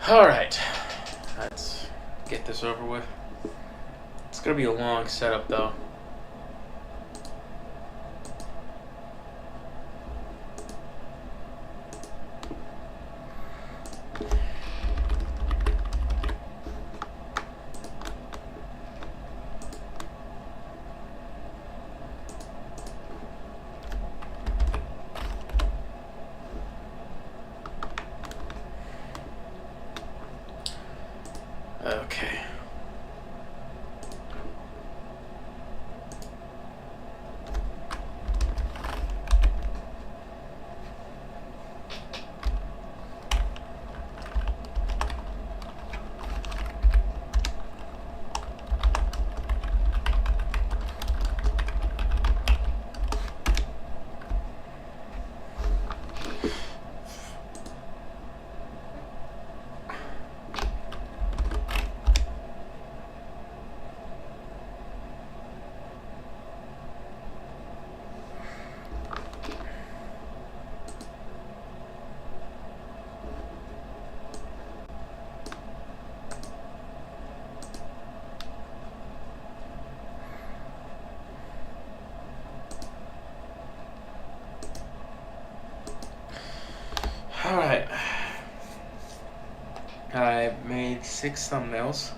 Alright, let's get this over with. It's gonna be a long setup though. Okay. Alright. I made 6 thumbnails.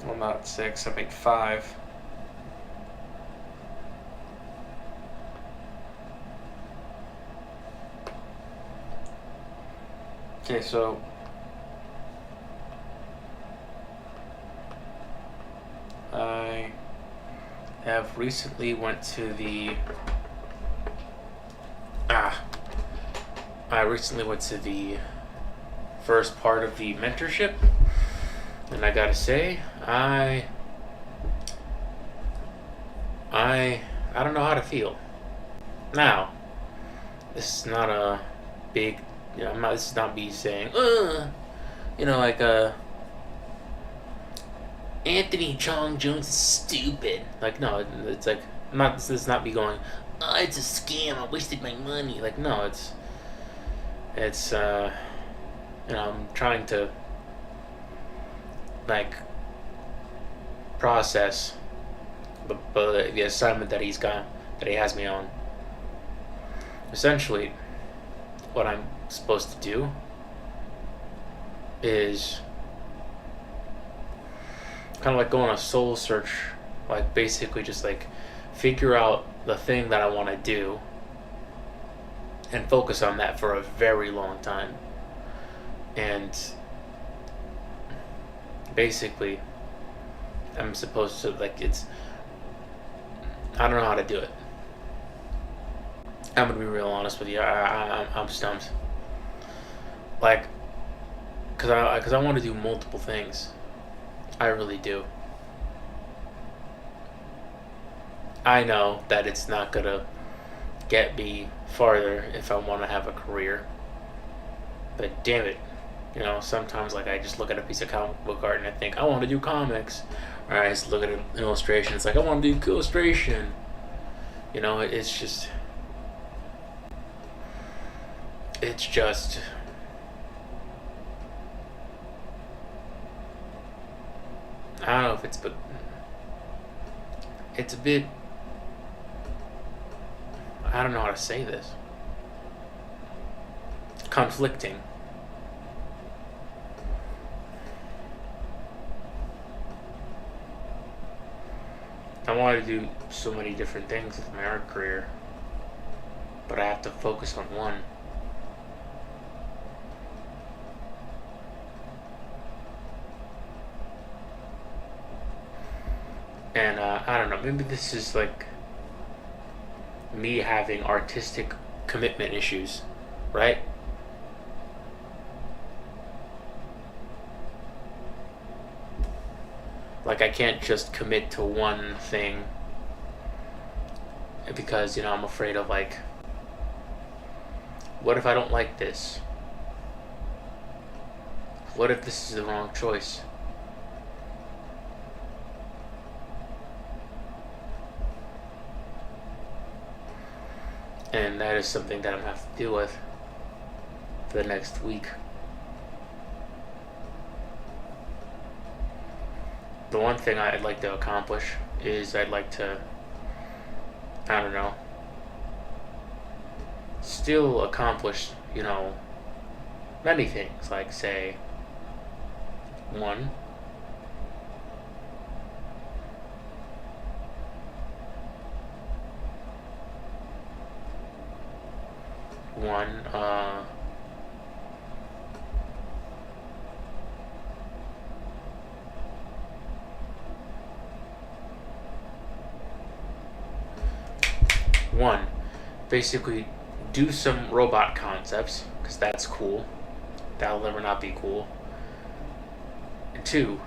Well, not 6, I made 5. Okay, so I have recently went to the first part of the mentorship, and I gotta say, I don't know how to feel. Now, this is not a big, this is not me saying, like Anthony Chong Jones is stupid. Like, no, it's like, this is not me going, oh, it's a scam, I wasted my money. Like, no, it's I'm trying to, like, process the assignment that he has me on. Essentially, what I'm supposed to do is kind of like go on a soul search, like basically just like figure out the thing that I want to do and focus on that for a very long time. And basically, I'm supposed to, like, I don't know how to do it. I'm gonna be real honest with you. I'm stumped. Like, cause I want to do multiple things. I really do. I know that it's not gonna get me farther if I want to have a career. But damn it, sometimes like I just look at a piece of comic book art and I think I want to do comics. Or I just look at an illustration. It's like I want to do illustration. It's just I don't know if it's a bit, I don't know how to say this, conflicting. I want to do so many different things with my art career, but I have to focus on one. And I don't know, maybe this is like me having artistic commitment issues, right? Like, I can't just commit to one thing because, I'm afraid of, like, what if I don't like this? What if this is the wrong choice? And that is something that I'm going to have to deal with. the next week. The one thing I'd like to accomplish is I'd like to, I don't know, still accomplish, many things. Like, say, one, uh, one, basically do some robot concepts, because that's cool. That'll never not be cool. And two,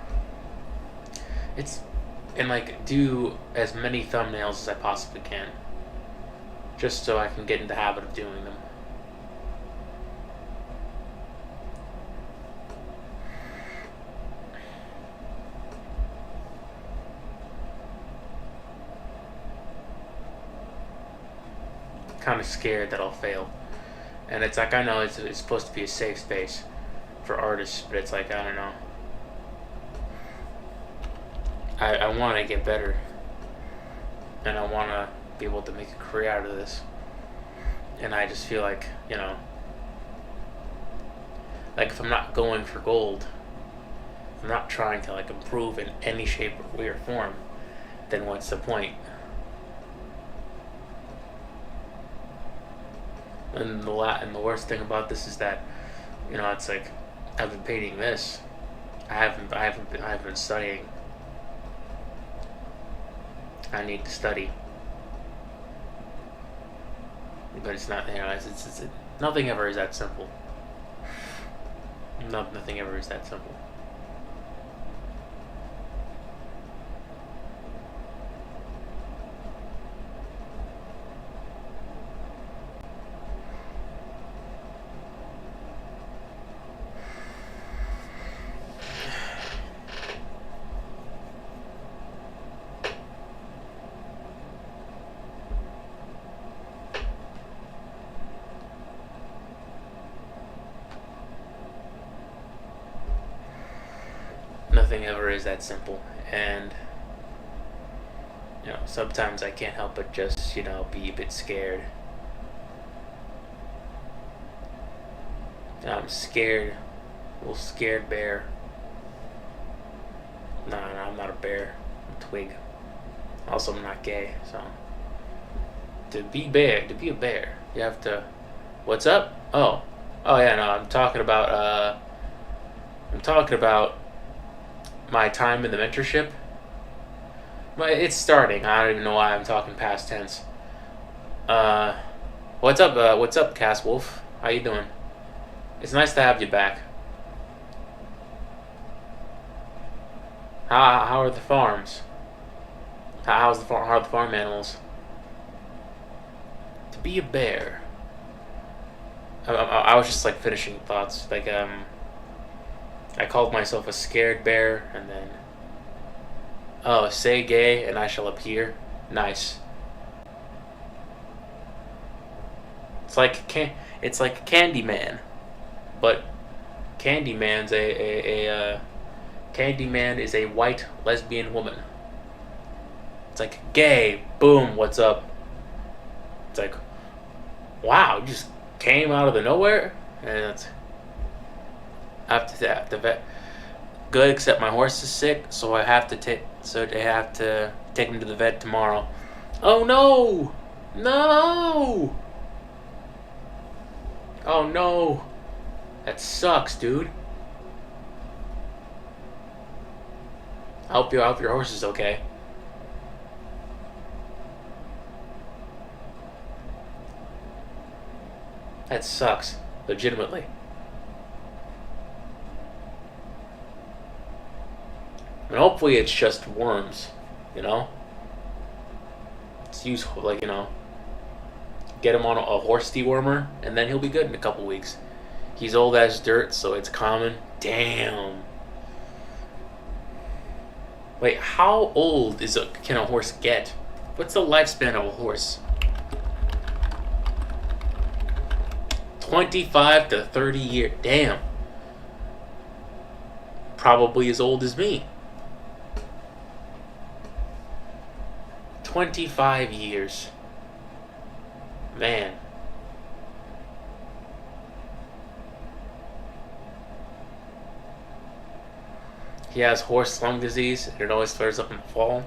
do as many thumbnails as I possibly can, just so I can get in the habit of doing them. Kind of scared that I'll fail, and it's like, I know it's supposed to be a safe space for artists, but it's like, I don't know. I want to get better, and I want to be able to make a career out of this, and I just feel like, like if I'm not going for gold, if I'm not trying to like improve in any shape or way or form, then what's the point? And the worst thing about this is that, it's like, I've been painting this. I haven't been studying. I need to study. But it's not, it's nothing ever is that simple. Nothing ever is that simple. Nothing ever is that simple, and sometimes I can't help but just be a bit scared. I'm scared, a little scared bear. No, I'm not a bear. I'm a twig. Also, I'm not gay, so to be a bear, you have to. What's up? Oh yeah, no, I'm talking about my time in the mentorship. But it's starting. I don't even know why I'm talking past tense. What's up? What's up, Cass Wolf? How you doing? It's nice to have you back. How are the farms? How are the farm animals? To be a bear. I was just like finishing thoughts. Like I called myself a scared bear, and then say gay and I shall appear. Nice. It's like Candyman, but Candyman's Candyman is a white lesbian woman. It's like, gay, boom, what's up? It's like, wow, you just came out of the nowhere, and it's. I have to vet. Good, except my horse is sick, so I have to take him to the vet tomorrow. Oh no! No! Oh no! That sucks, dude. I hope your horse is okay. That sucks, legitimately. And hopefully it's just worms, It's useful, get him on a horse dewormer, and then he'll be good in a couple weeks. He's old as dirt, so it's common. Damn. Wait, how old can a horse get? What's the lifespan of a horse? 25 to 30 years. Damn. Probably as old as me. 25 years. Man. He has horse lung disease, and it always flares up in the fall.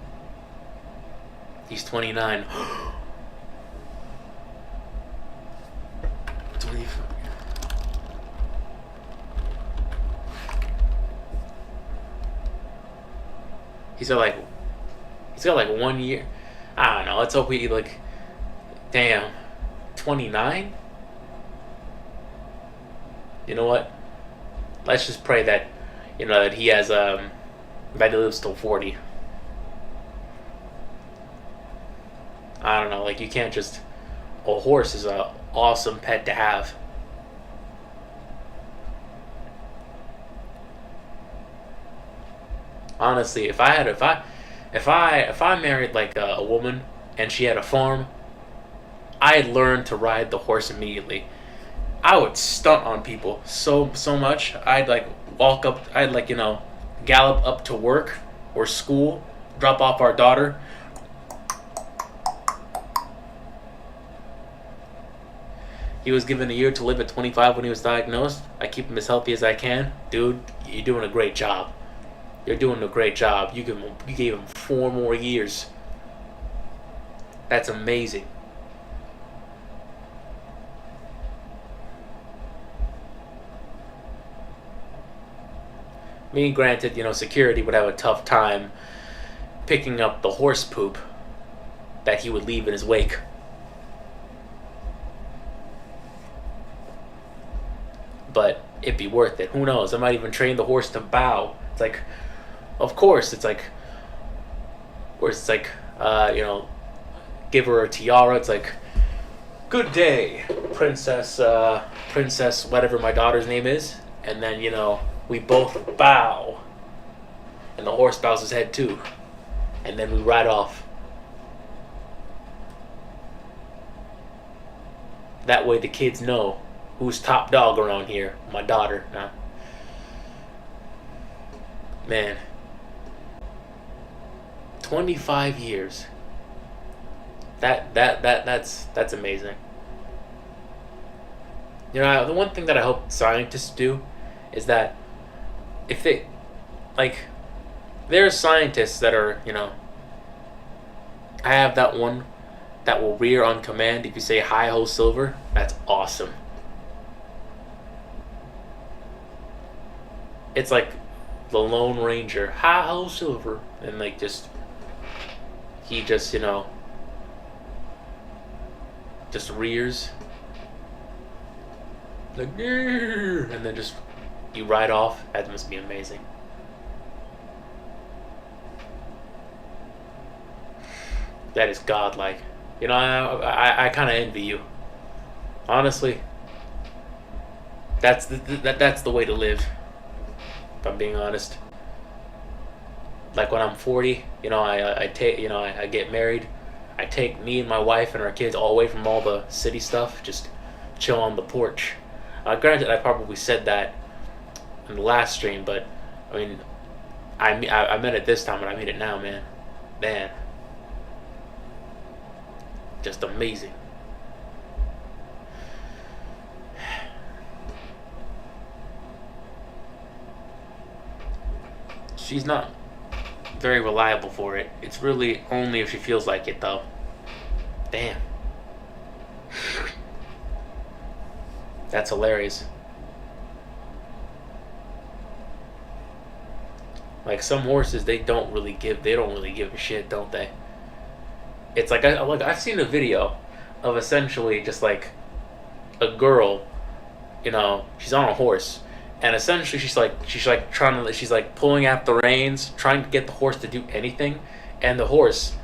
He's 29. 25. He's got like 1 year. I don't know. Let's hope he like. Damn. 29? You know what? Let's just pray that, that he has, that he lives till 40. I don't know, like, you can't just. A horse is a awesome pet to have. Honestly, if I married like a woman and she had a farm, I'd learn to ride the horse immediately. I would stunt on people so much. I'd like walk up. I'd like gallop up to work or school, drop off our daughter. He was given a year to live at 25 when he was diagnosed. I keep him as healthy as I can. Dude, you're doing a great job. You're doing a great job. You gave him 4 more years. That's amazing. Me, granted, security would have a tough time picking up the horse poop that he would leave in his wake. But it'd be worth it. Who knows? I might even train the horse to bow. It's like, of course, it's like, give her a tiara. It's like, good day, princess, whatever my daughter's name is. And then, we both bow. And the horse bows his head too. And then we ride off. That way the kids know who's top dog around here. My daughter. Nah. Man. 25 years. That's amazing. The one thing that I hope scientists do is that if they, like, there are scientists that are, I have that one that will rear on command if you say hi ho silver. That's awesome. It's like the Lone Ranger, hi ho silver, and like he just rears like, and then just you ride off. That must be amazing. That is godlike. I kind of envy you. Honestly, that's the way to live. If I'm being honest. Like when I'm 40, I get married. I take me and my wife and our kids all away from all the city stuff. Just chill on the porch. Granted, I probably said that in the last stream, but I mean, I meant it this time, and I mean it now, man. Man. Just amazing. She's not very reliable for it. It's really only if she feels like it, though. Damn. That's hilarious. Like some horses, they don't really give a shit, don't they? It's like I've seen a video of essentially just like a girl, she's on a horse, and essentially she's like pulling out the reins, trying to get the horse to do anything, and the horse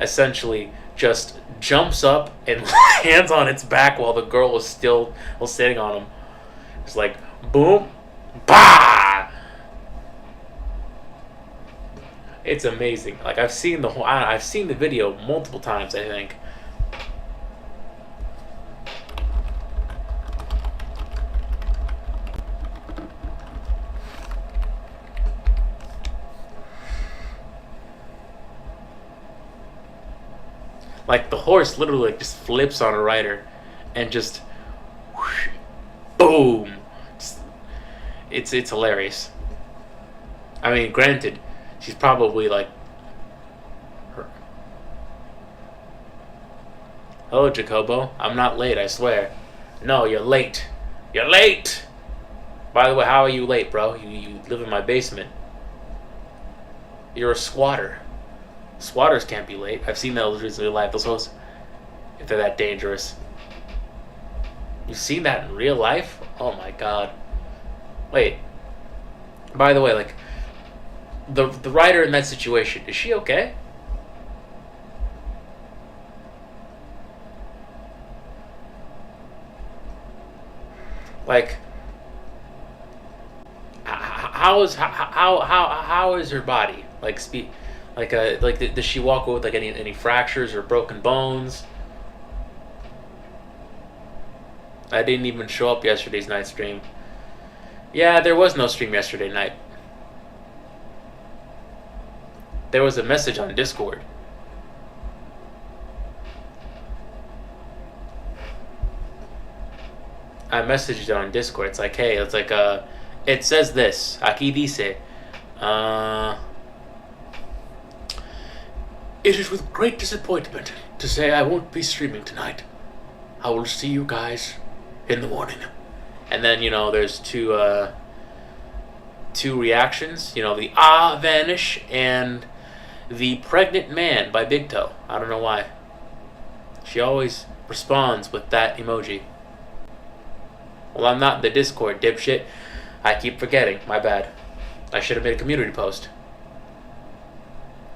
essentially just jumps up and lands on its back while the girl is still sitting on him. It's like boom, bah. It's amazing. Like I've seen the video multiple times, I think. Like the horse literally like just flips on a rider, and just whoosh, boom. It's hilarious. I mean, granted, she's probably like. Oh, Jacobo, I'm not late, I swear. No, you're late. You're late! By the way, how are you late, bro? You live in my basement. You're a squatter. Squatters can't be late. I've seen those in real life. Those hoes, if they're that dangerous. You've seen that in real life? Oh my god. Wait. By the way, like, the writer in that situation, is she okay? Like, how is her body? Like, does she walk with like any fractures or broken bones? I didn't even show up yesterday's night stream. Yeah, there was no stream yesterday night. There was a message on Discord. I messaged it on Discord. It's like, hey, it's like, it says this. Aquí dice, it is with great disappointment to say I won't be streaming tonight. I will see you guys in the morning. And then, you know, there's two reactions. You know, the vanish and the pregnant man by Big Toe. I don't know why. She always responds with that emoji. Well, I'm not in the Discord, dipshit. I keep forgetting. My bad. I should have made a community post.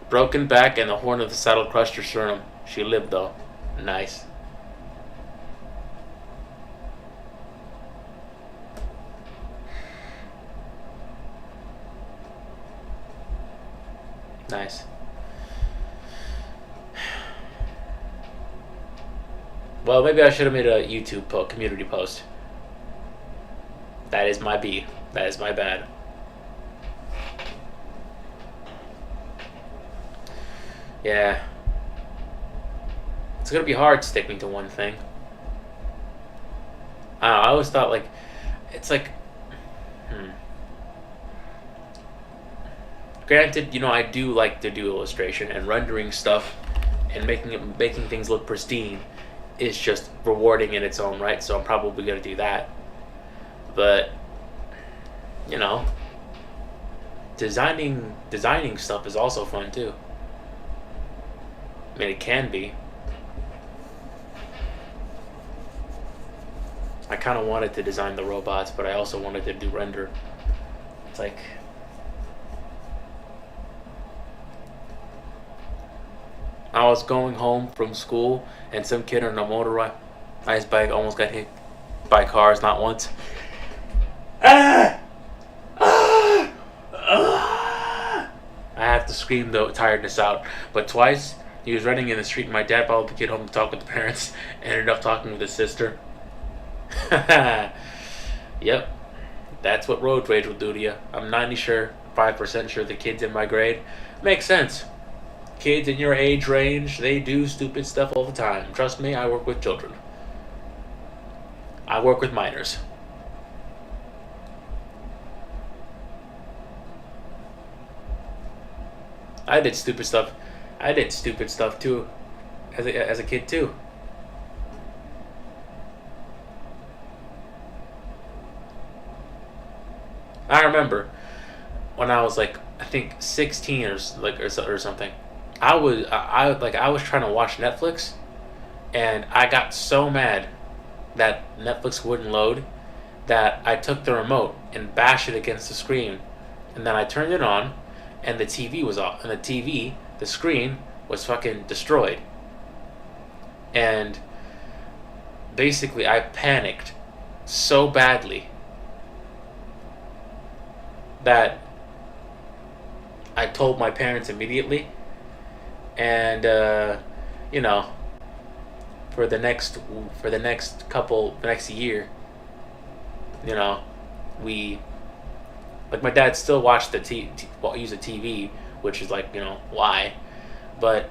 Broken back and the horn of the saddle crushed her sternum. She lived, though. Nice. Nice. Well, maybe I should have made a YouTube community post. That is my B. That is my bad. Yeah. It's gonna be hard sticking to one thing. I don't know, I always thought, like, it's like, Granted, you know, I do like to do illustration, and rendering stuff and making things look pristine is just rewarding in its own right, so I'm probably gonna do that. But, you know, designing stuff is also fun too. I mean, it can be. I kind of wanted to design the robots, but I also wanted to do render. It's like, I was going home from school, and some kid on a motorized bike almost got hit by cars, not once. I have to scream the tiredness out, but twice. He was running in the street, and my dad followed the kid home to talk with the parents, and ended up talking with his sister. Yep, that's what road rage will do to you. I'm 5% sure the kids in my grade. Makes sense. Kids in your age range, they do stupid stuff all the time. Trust me, I work with children. I work with minors. I did stupid stuff. I did stupid stuff too, as a kid too. I remember when I was like, I think 16 or something. I was trying to watch Netflix, and I got so mad that Netflix wouldn't load that I took the remote and bashed it against the screen, and then I turned it on, and the TV was off, and the screen was fucking destroyed. And basically, I panicked so badly that I told my parents immediately, and you know, for the next year, you know, my dad still watched use a TV, which is like, you know, why, but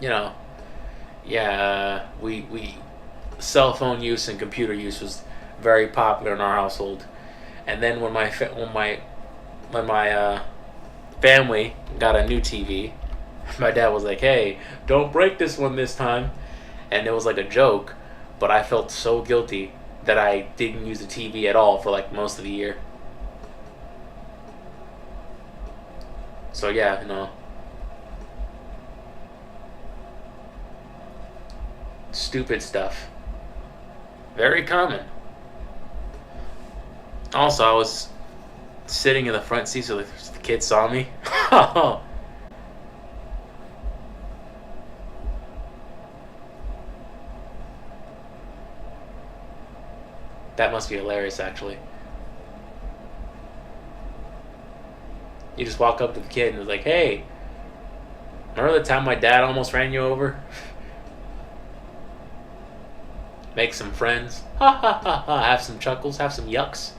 you know, yeah, we cell phone use and computer use was very popular in our household. And then when my family got a new TV, my dad was like, "Hey, don't break this one this time," and it was like a joke. But I felt so guilty that I didn't use the TV at all for like most of the year. So yeah, stupid stuff. Very common. Also, I was sitting in the front seat so the kids saw me. That must be hilarious, actually. You just walk up to the kid and it's like, "Hey, remember the time my dad almost ran you over?" Make some friends. Ha ha ha ha. Have some chuckles. Have some yucks.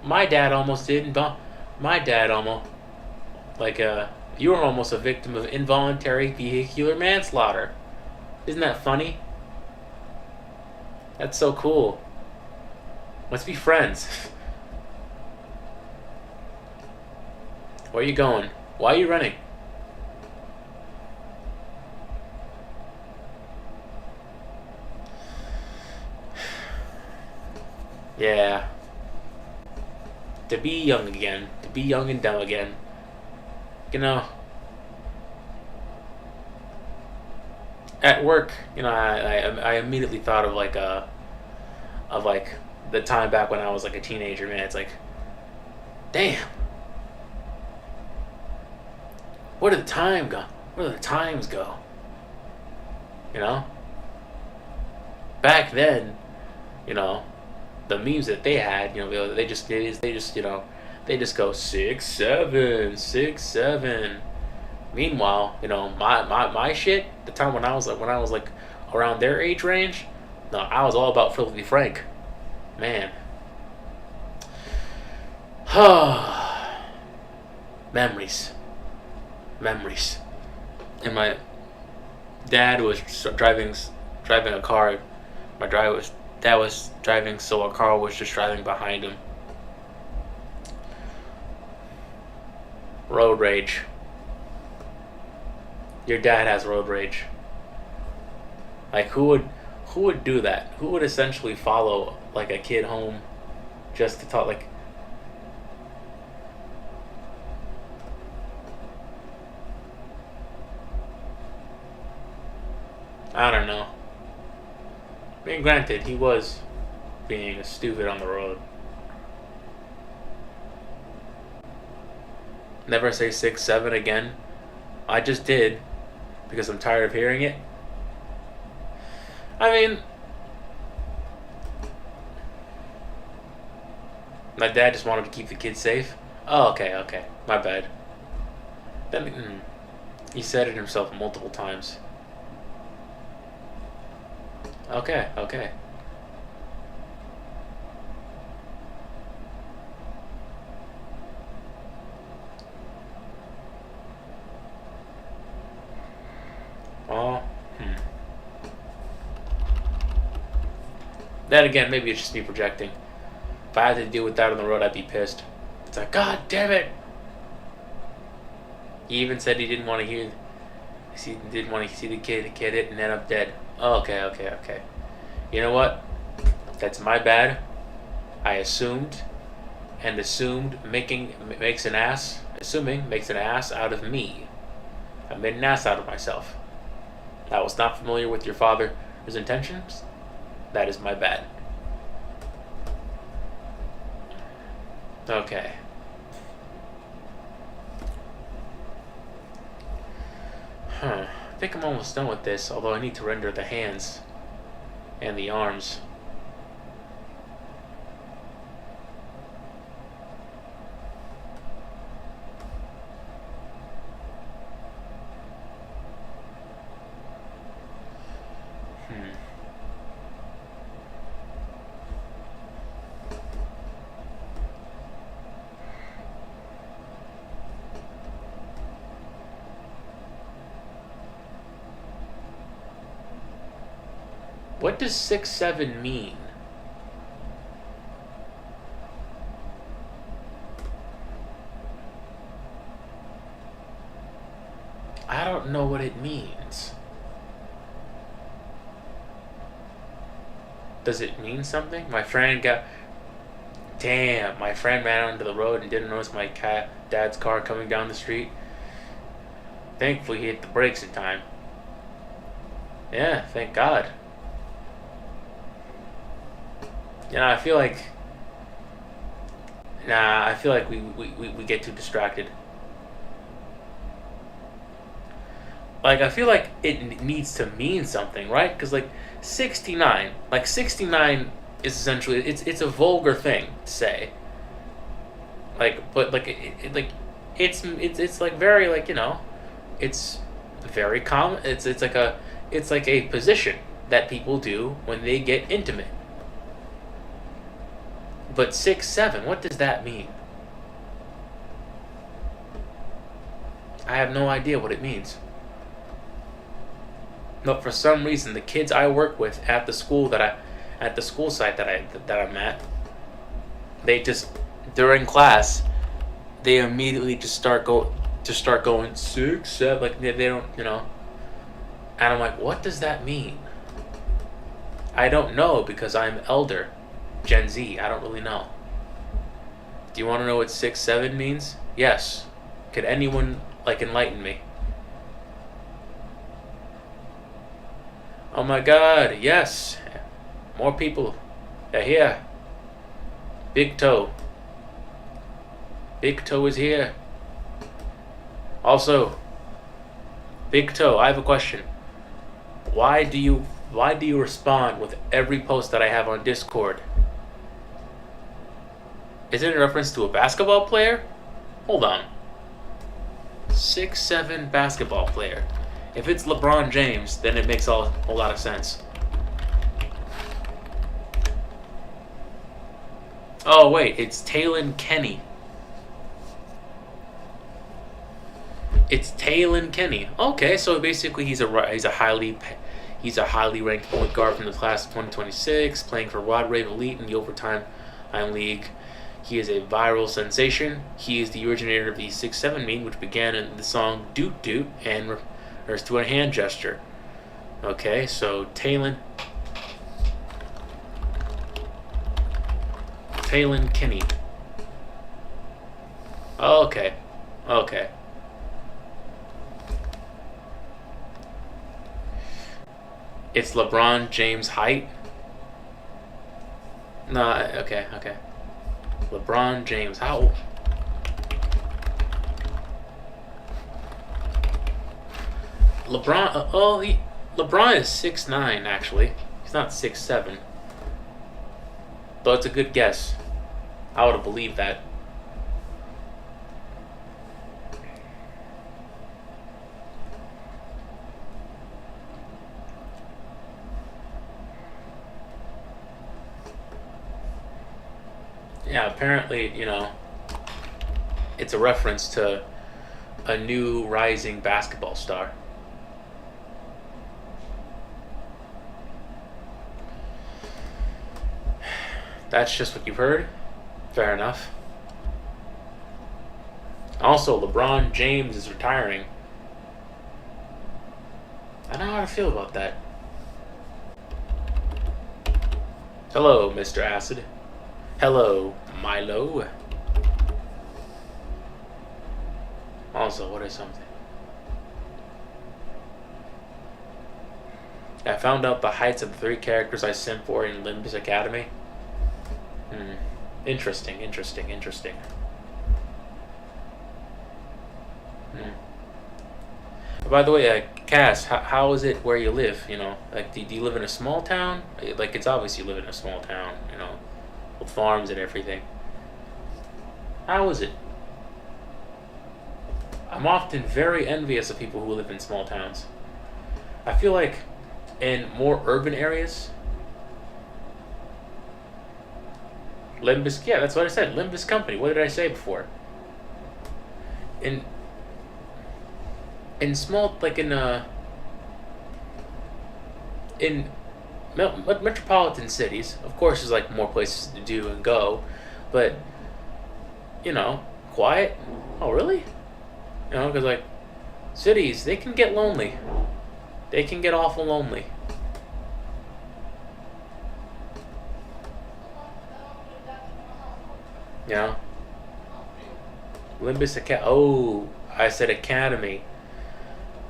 My dad almost didn't. My dad almost like you were almost a victim of involuntary vehicular manslaughter. Isn't that funny? That's so cool. Let's be friends. Where are you going? Why are you running? Yeah. To be young again. To be young and dumb again. You know, at work, I immediately thought of like the time back when I was like a teenager. Man, it's like, damn, where did the time go? Where did the times go? You know, back then, you know, the memes that they had, they just go 6'7", 6'7". Meanwhile, my shit, the time when I was like around their age range, no, I was all about Filthy Frank. Man. Memories. Memories. And my dad was driving a car. Dad was driving, so a car was just driving behind him. Road rage. Your dad has road rage. Like who would do that? Who would essentially follow like a kid home just to talk like I don't know. I mean, granted, he was being stupid on the road. Never say 6'7" again. I just did because I'm tired of hearing it. I mean, my dad just wanted to keep the kids safe. Oh, okay, okay. My bad. He said it himself multiple times. Okay, okay. Oh, Then again, maybe it's just me projecting. If I had to deal with that on the road, I'd be pissed. It's like, God damn it! He even said he didn't want to hear. He didn't want to see the kid get hit and end up dead. Oh, okay, okay, okay. You know what? That's my bad. I assumed, and assumed makes an ass. Assuming makes an ass out of me. I made an ass out of myself. I was not familiar with your father's intentions. That is my bad. Okay. I think I'm almost done with this, although I need to render the hands and the arms. What does 6'7" mean? I don't know what it means. Does it mean something? My friend got... Damn, my friend ran onto the road and didn't notice my dad's car coming down the street. Thankfully, he hit the brakes in time. Yeah, thank God. I feel like... I feel like we get too distracted. Like, I feel like it needs to mean something, right? Because, like, 69. Like, 69 is essentially... It's a vulgar thing to say. Like, but, like, it's like, very, like, it's very common. It's like a position that people do when they get intimate. But 6'7", what does that mean? I have no idea what it means. But for some reason, the kids I work with at the school site that I'm at, they just, during class, they immediately just start going 6'7", like they don't, and I'm like, what does that mean? I don't know, because I'm elder, Gen Z. I don't really know. Do you want to know what 6'7" means? Yes. Could anyone enlighten me? Oh my God! Yes, more people are here. Big Toe. Big Toe is here. Also, Big Toe, I have a question. Why do you respond with every post that I have on Discord? Is it in reference to a basketball player? Hold on. 6'7" basketball player. If it's LeBron James, then it makes a lot of sense. Oh wait, it's Taylon Kenny. It's Taylon Kenny. Okay, so basically he's a highly ranked point guard from the class of 2026, playing for Rod Wave Elite in the Overtime League. He is a viral sensation. He is the originator of the 6'7" meme, which began in the song Doot Doot and refers to a hand gesture. Okay, so Taylon Kenny. Okay. It's LeBron James' height? No, okay. LeBron James, how? LeBron is 6'9", actually. He's not 6'7". Though it's a good guess. I would have believed that. Yeah, apparently, it's a reference to a new rising basketball star. That's just what you've heard? Fair enough. Also, LeBron James is retiring. I don't know how to feel about that. Hello, Mr. Acid. Hello, Milo. Also, what is something? I found out the heights of the 3 characters I sent for in Limbus Academy. Interesting. By the way, Cass, how is it where you live? Do you live in a small town? Like, it's obvious you live in a small town, with farms and everything. How is it? I'm often very envious of people who live in small towns. I feel like in more urban areas, Limbus, yeah, that's what I said. Limbus Company. What did I say before? In small, in metropolitan cities, of course, there's like more places to do and go, but quiet. Oh, really? Because like cities, they can get lonely. They can get awful lonely. You know, Limbus Academy. Oh, I said Academy.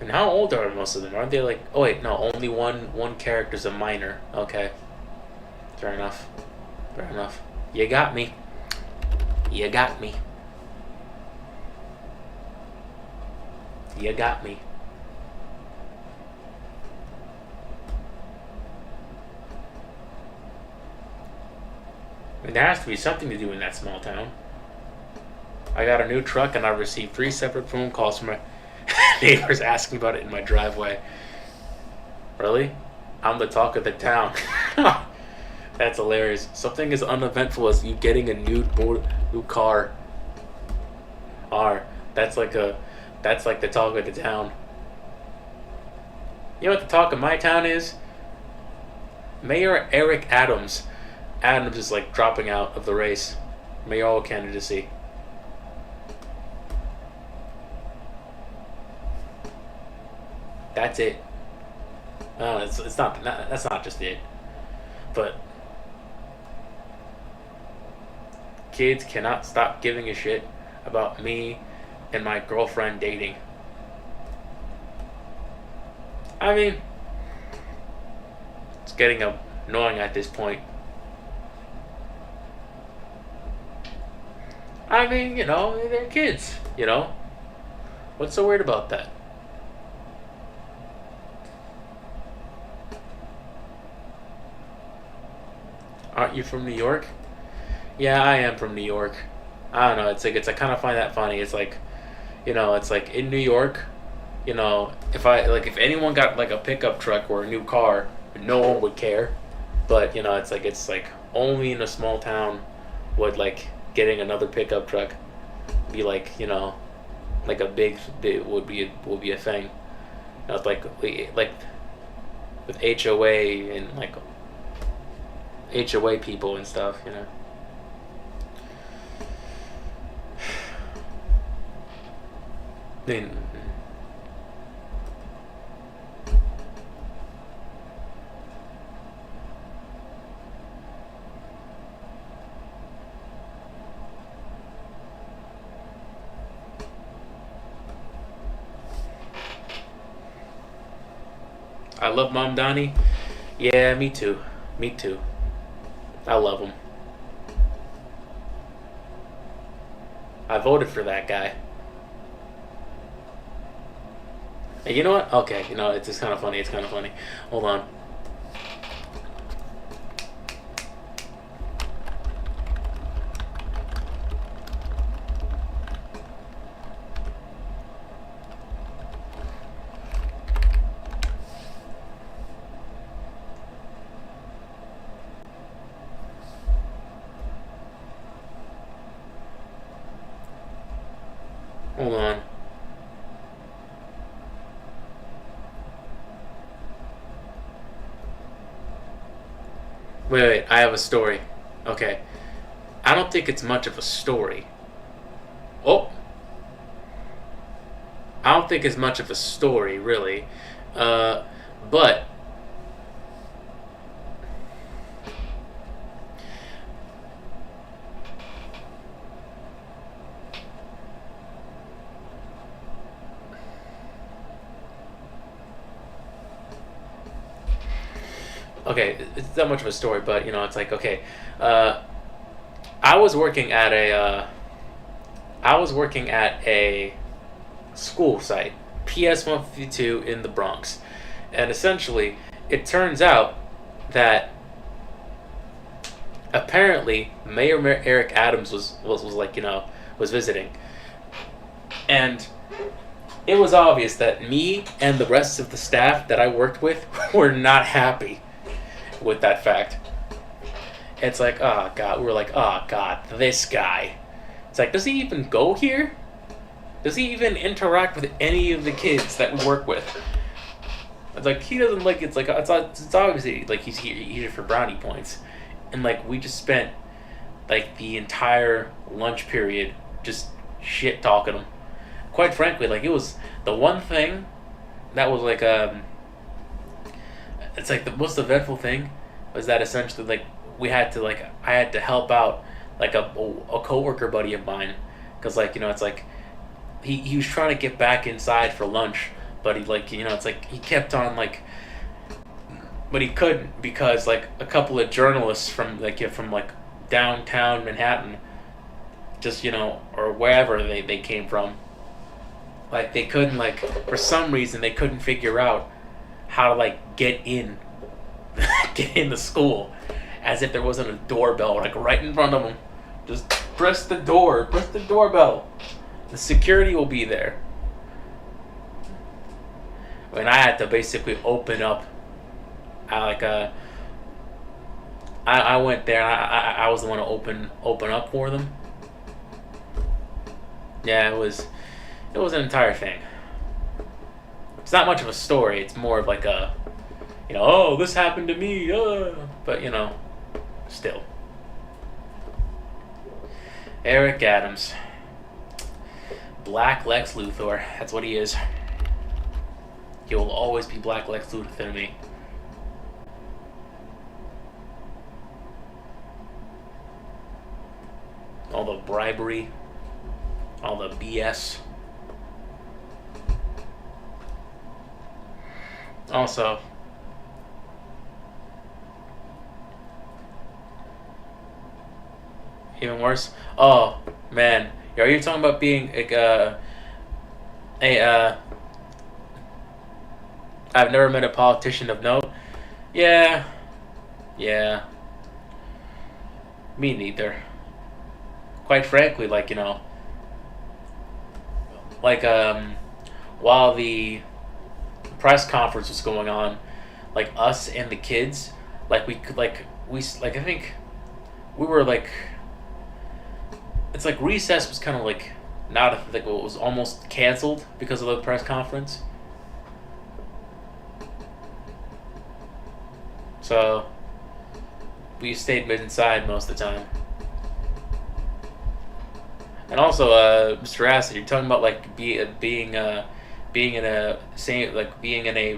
And how old are most of them? Aren't they like? Oh wait, no. Only one character's a minor. Okay, fair enough. Fair enough. You got me. You got me. You got me. And there has to be something to do in that small town. I got a new truck and I received 3 separate phone calls from my neighbors asking about it in my driveway. Really? I'm the talk of the town. That's hilarious. Something as uneventful as you getting a new car. That's like the talk of the town. You know what the talk of my town is? Mayor Eric Adams. Adams is like dropping out of the race. Mayoral candidacy. That's it. It's not. That's not just it. But kids cannot stop giving a shit about me and my girlfriend dating. I mean, it's getting annoying at this point. I mean, they're kids, What's so weird about that? Aren't you from New York? Yeah, I am from New York. I don't know, I kind of find that funny. It's like, it's like in New York, if anyone got like a pickup truck or a new car, no one would care. But, it's like only in a small town would like getting another pickup truck be like like a big would be a thing. It's like with HOA and like HOA people and stuff. Then I love Mom Donnie. Yeah, me too. Me too. I love him. I voted for that guy. And you know what? Okay, it's just kind of funny. It's kind of funny. Hold on. Hold on. Wait, I have a story. Okay. I don't think it's much of a story. Oh! I don't think it's much of a story, really. But okay, it's not much of a story, but it's like okay. I was working at a school site, PS 152 in the Bronx, and essentially, it turns out that apparently Mayor Eric Adams was like was visiting, and it was obvious that me and the rest of the staff that I worked with were not happy with that fact. It's like, oh god, we were like, oh god, this guy. It's like, does he even go here? Does he even interact with any of the kids that we work with? It's like he doesn't like. It's like it's obviously like he's here for brownie points, and like we just spent like the entire lunch period just shit talking him. Quite frankly, like it was the one thing that was like it's like the most eventful thing was that essentially like we had to like I had to help out like a coworker buddy of mine because like it's like he was trying to get back inside for lunch, but he like it's like he kept on like, but he couldn't because like a couple of journalists from like from like downtown Manhattan, just or wherever they came from, like they couldn't like for some reason they couldn't figure out how to like get in get in the school, as if there wasn't a doorbell like right in front of them. Just press the doorbell. The security will be there. And I had to basically open up. I went there. I was the one to open up for them. Yeah, it was an entire thing. It's not much of a story. It's more of like a, oh, this happened to me. But still. Eric Adams. Black Lex Luthor. That's what he is. He will always be Black Lex Luthor to me. All the bribery. All the BS. Also, even worse. Oh man, are you talking about being I've never met a politician of note. Yeah. Me neither. Quite frankly, like like while the press conference was going on, like us and the kids, like we could like I think we were like, it's like recess was kind of like not like it was almost canceled because of the press conference. So we stayed inside most of the time. And also, Mr. Acid, you're talking about like being in a same like being in a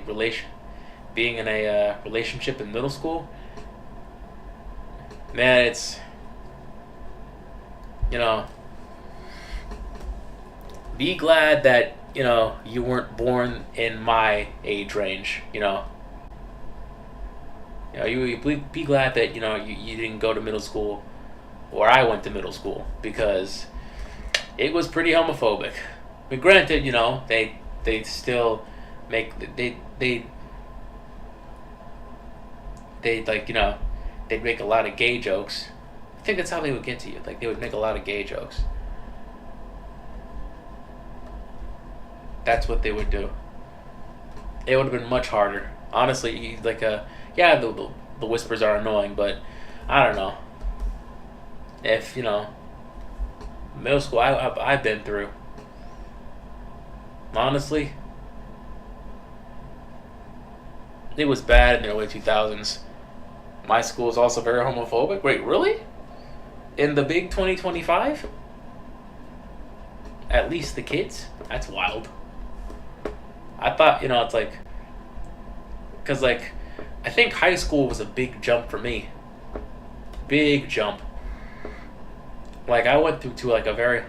relationship in middle school. Man, it's be glad that you weren't born in my age range. You be glad that you didn't go to middle school, or I went to middle school, because it was pretty homophobic. But granted, they still make they like they'd make a lot of gay jokes. I think that's how they would get to you. Like they would make a lot of gay jokes. That's what they would do. It would have been much harder. Honestly, like yeah, the whispers are annoying, but I don't know. If middle school I've been through. Honestly, it was bad in the early 2000s. My school is also very homophobic. Wait, really? In the big 2025? At least the kids? That's wild. I thought, it's like, because like, I think high school was a big jump for me. Big jump. Like I went through to like a very,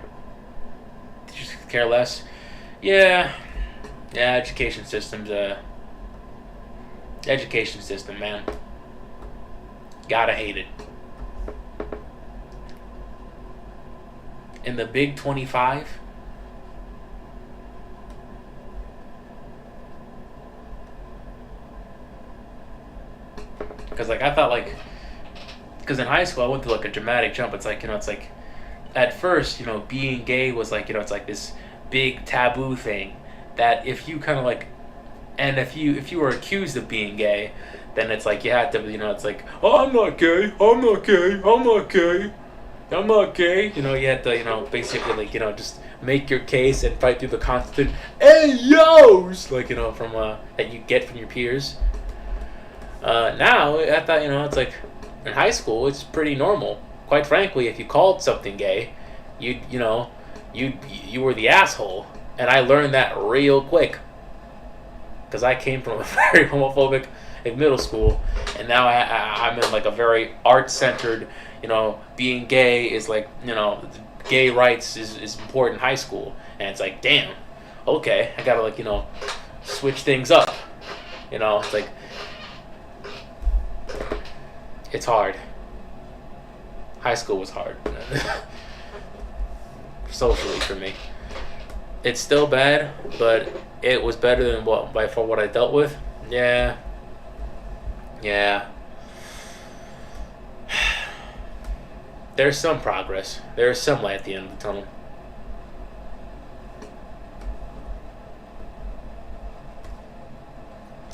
just care less. Yeah, education system, man. Gotta hate it. In the big 25, because like I thought like, because in high school I went through like a dramatic jump. It's like it's like, at first being gay was like it's like this big taboo thing that if you kind of like, and if you were accused of being gay, then it's like you had to it's like, oh, I'm not gay, I'm not gay. You know, you had to, basically, like, just make your case and fight through the constant "hey yo's," like, from that you get from your peers. Now, I thought, it's like in high school, it's pretty normal. Quite frankly, if you called something gay, you were the asshole, and I learned that real quick because I came from a very homophobic middle school, and now I'm in like a very art-centered, being gay is like, gay rights is important in high school, and it's like, damn, okay, I gotta, like, switch things up, it's like, it's hard. High school was hard. Socially for me. It's still bad, but it was better than by far what I dealt with. Yeah. There's some progress. There's some light at the end of the tunnel.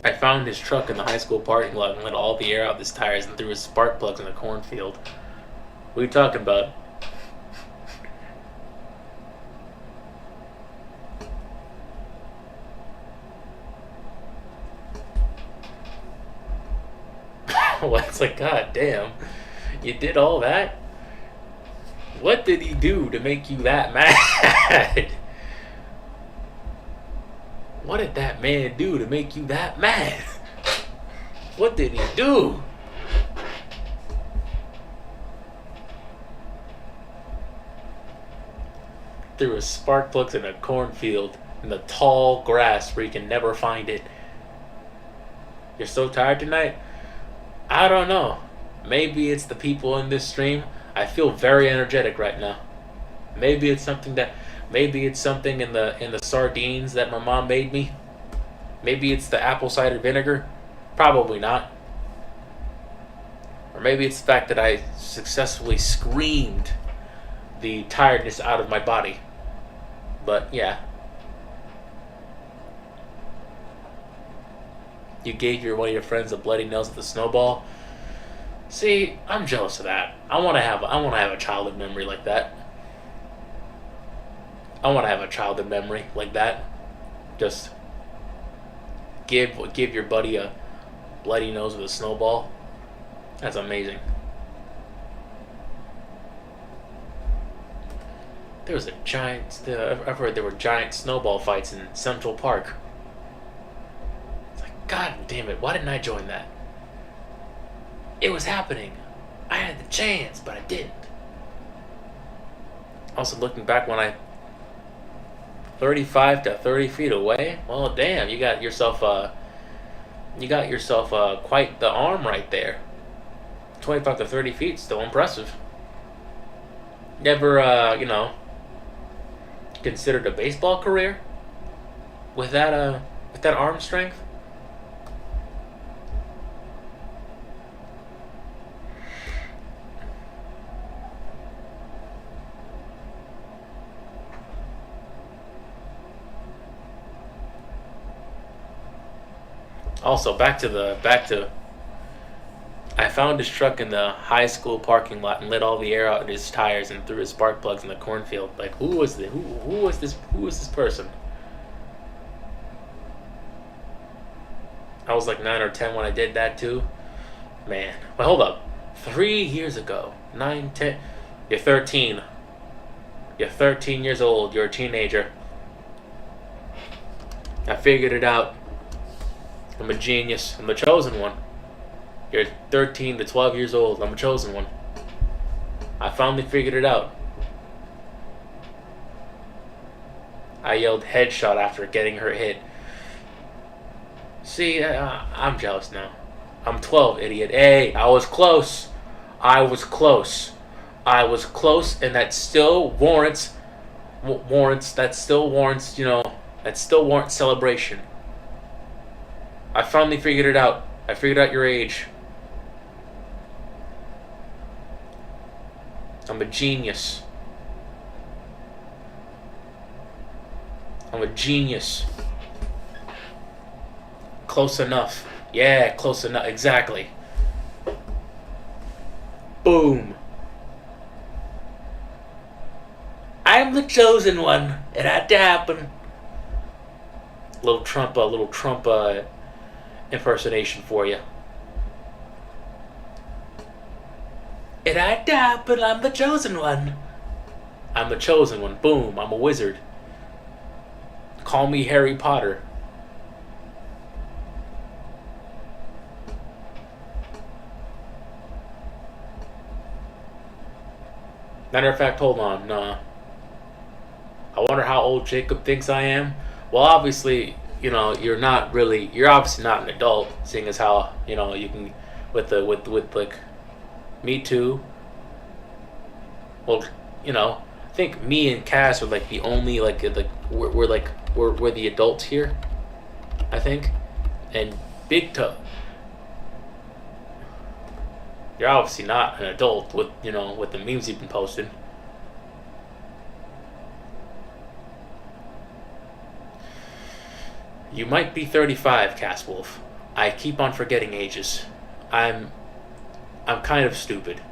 I found his truck in the high school parking lot and let all the air out of his tires and threw his spark plugs in the cornfield. What are you talking about? Well, it's like, god damn, you did all that? What did he do to make you that mad? What did that man do to make you that mad? What did he do? Threw his spark plugs in a cornfield in the tall grass where you can never find it. You're so tired tonight? I don't know. Maybe it's the people in this stream. I feel very energetic right now. Maybe it's something in the sardines that my mom made me. Maybe it's the apple cider vinegar. Probably not. Or maybe it's the fact that I successfully screamed the tiredness out of my body. But yeah. You gave one of your friends a bloody nose with a snowball. See, I'm jealous of that. I want to have a childhood memory like that. I want to have a childhood memory like that. Just give your buddy a bloody nose with a snowball. That's amazing. There was I've heard there were giant snowball fights in Central Park. It's like, god damn it, why didn't I join that? It was happening. I had the chance, but I didn't. Also, looking back when 35 to 30 feet away, well, damn, you got yourself quite the arm right there. 25 to 30 feet, still impressive. Never, considered a baseball career with that arm strength? Also, back to I found his truck in the high school parking lot and lit all the air out in his tires and threw his spark plugs in the cornfield. Like, who was this person? I was like 9 or 10 when I did that too. Man. But hold up. 3 years ago. 9, 10. You're 13. You're 13 years old. You're a teenager. I figured it out. I'm a genius. I'm the chosen one. You're 13 to 12 years old. I'm a chosen one. I finally figured it out. I yelled headshot after getting her hit. See, I'm jealous now. I'm 12, idiot. Hey, I was close. And that still warrants, celebration. I finally figured it out. I figured out your age. I'm a genius. Close enough. Yeah, close enough. Exactly. Boom. I'm the chosen one. It had to happen. Little Trump impersonation for you. It had to happen. I'm the chosen one. I'm the chosen one. Boom. I'm a wizard. Call me Harry Potter. Matter of fact, hold on. I wonder how old Jacob thinks I am. Well, obviously, you're obviously not an adult, seeing as how, you can, with like, me too. Well, I think me and Cass are like the only, like we're the adults here, I think. And Big Toe, you're obviously not an adult with the memes you've been posting. You might be 35, Cass Wolf. I keep on forgetting ages. I'm kind of stupid.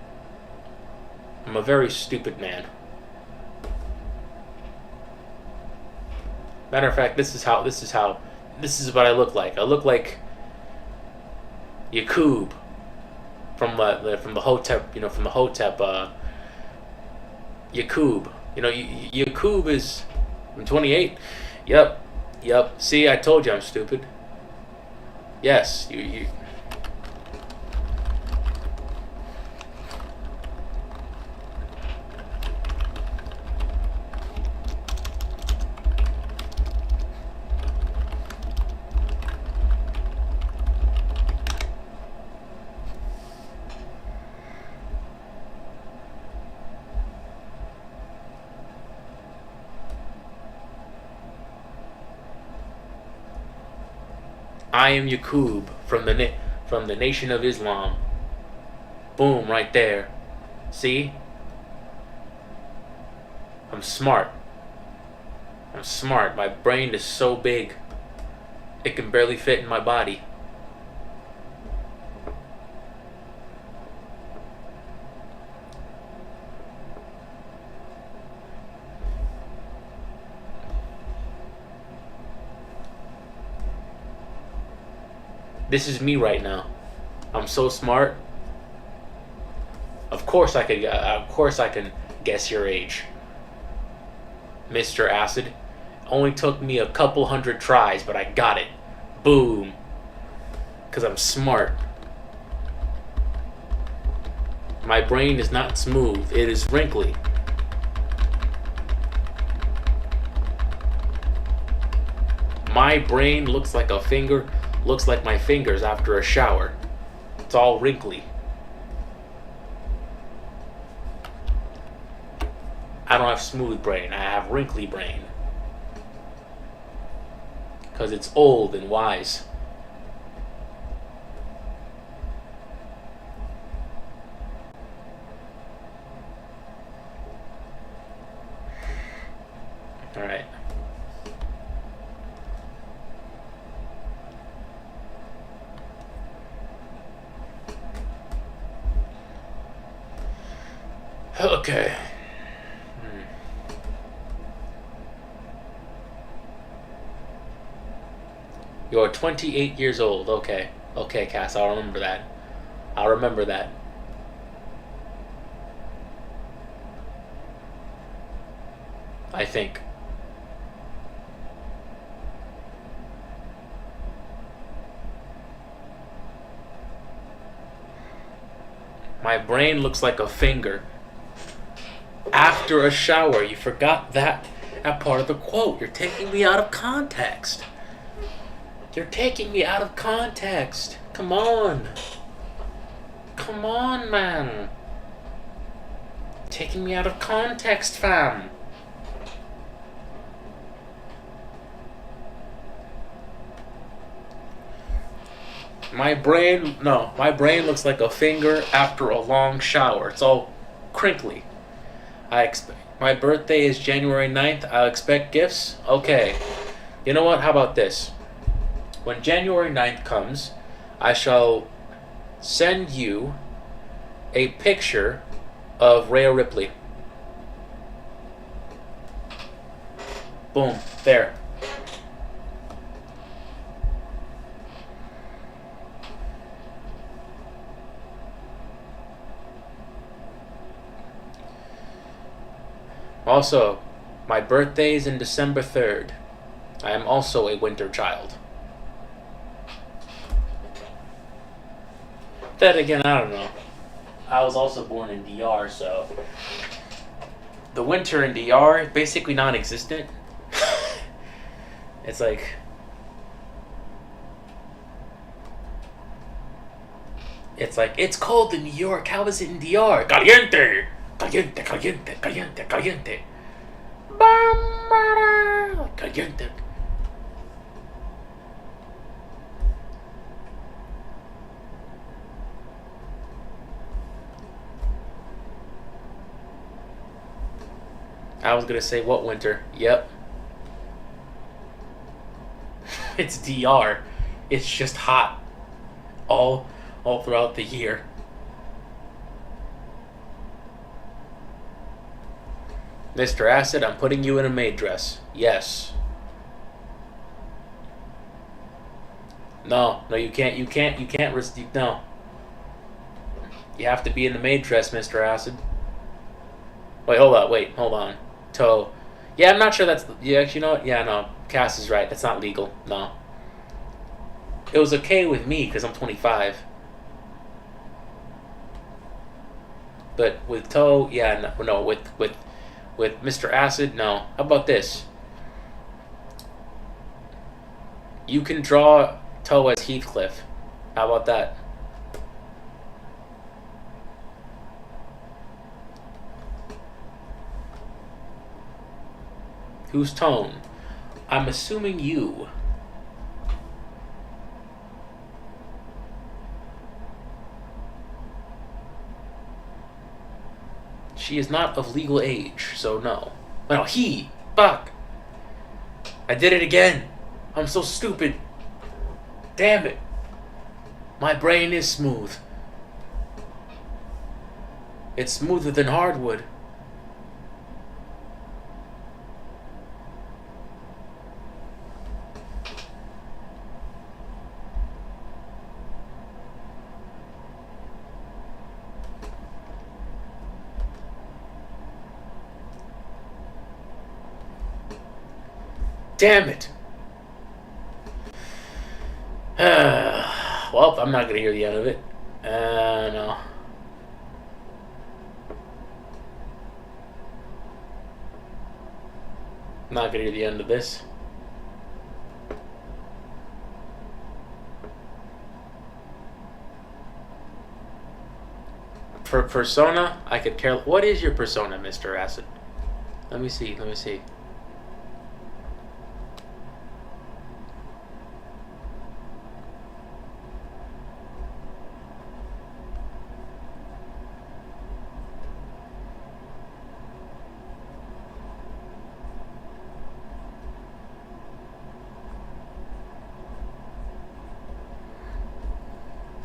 I'm a very stupid man. Matter of fact, this is what I look like. I look like Yakub from the Hotep, from the Hotep. Yakub, Yakub is. I'm 28. Yep. See, I told you I'm stupid. Yes, you. I am Yakub from the Nation of Islam. Boom, right there. See? I'm smart. My brain is so big, it can barely fit in my body. This is me right now. I'm so smart. Of course I can guess your age, Mr. Acid. Only took me a couple hundred tries, but I got it. Boom. Because I'm smart. My brain is not smooth. It is wrinkly. My brain looks like my fingers after a shower. It's all wrinkly. I don't have smooth brain. I have wrinkly brain. Because it's old and wise. Alright. Okay. You're 28 years old. Okay. Okay, Cass, I'll remember that. I think. My brain looks like a finger after a shower. You forgot that part of the quote. You're taking me out of context. Come on. Come on, man. Taking me out of context, fam. My brain looks like a finger after a long shower. It's all crinkly. My birthday is January 9th. I'll expect gifts. Okay. You know what? How about this? When January 9th comes, I shall send you a picture of Rhea Ripley. Boom. There. Also, my birthday is in December 3rd. I am also a winter child. Then again, I don't know. I was also born in DR, so the winter in DR is basically non-existent. It's like it's cold in New York. How is it in DR? Caliente, caliente, caliente, caliente, caliente. Caliente. I was gonna say what winter? Yep. It's DR. It's just hot all throughout the year. Mr. Acid, I'm putting you in a maid dress. Yes. No, you can't. No. You have to be in the maid dress, Mr. Acid. Wait, hold on. Toe. Yeah, I'm not sure that's. Yeah, actually, you know what? Yeah, no. Cass is right. That's not legal. No. It was okay with me because I'm 25. But with Toe, yeah, no. With Mr. Acid, no. How about this? You can draw Toe as Heathcliff. How about that? Whose tone? I'm assuming you. She is not of legal age, so no. No, he! Fuck! I did it again! I'm so stupid! Damn it! My brain is smooth. It's smoother than hardwood. Damn it! Well, I'm not gonna hear the end of it. No. I'm not gonna hear the end of this. For persona, I could care. What is your persona, Mr. Acid? Let me see.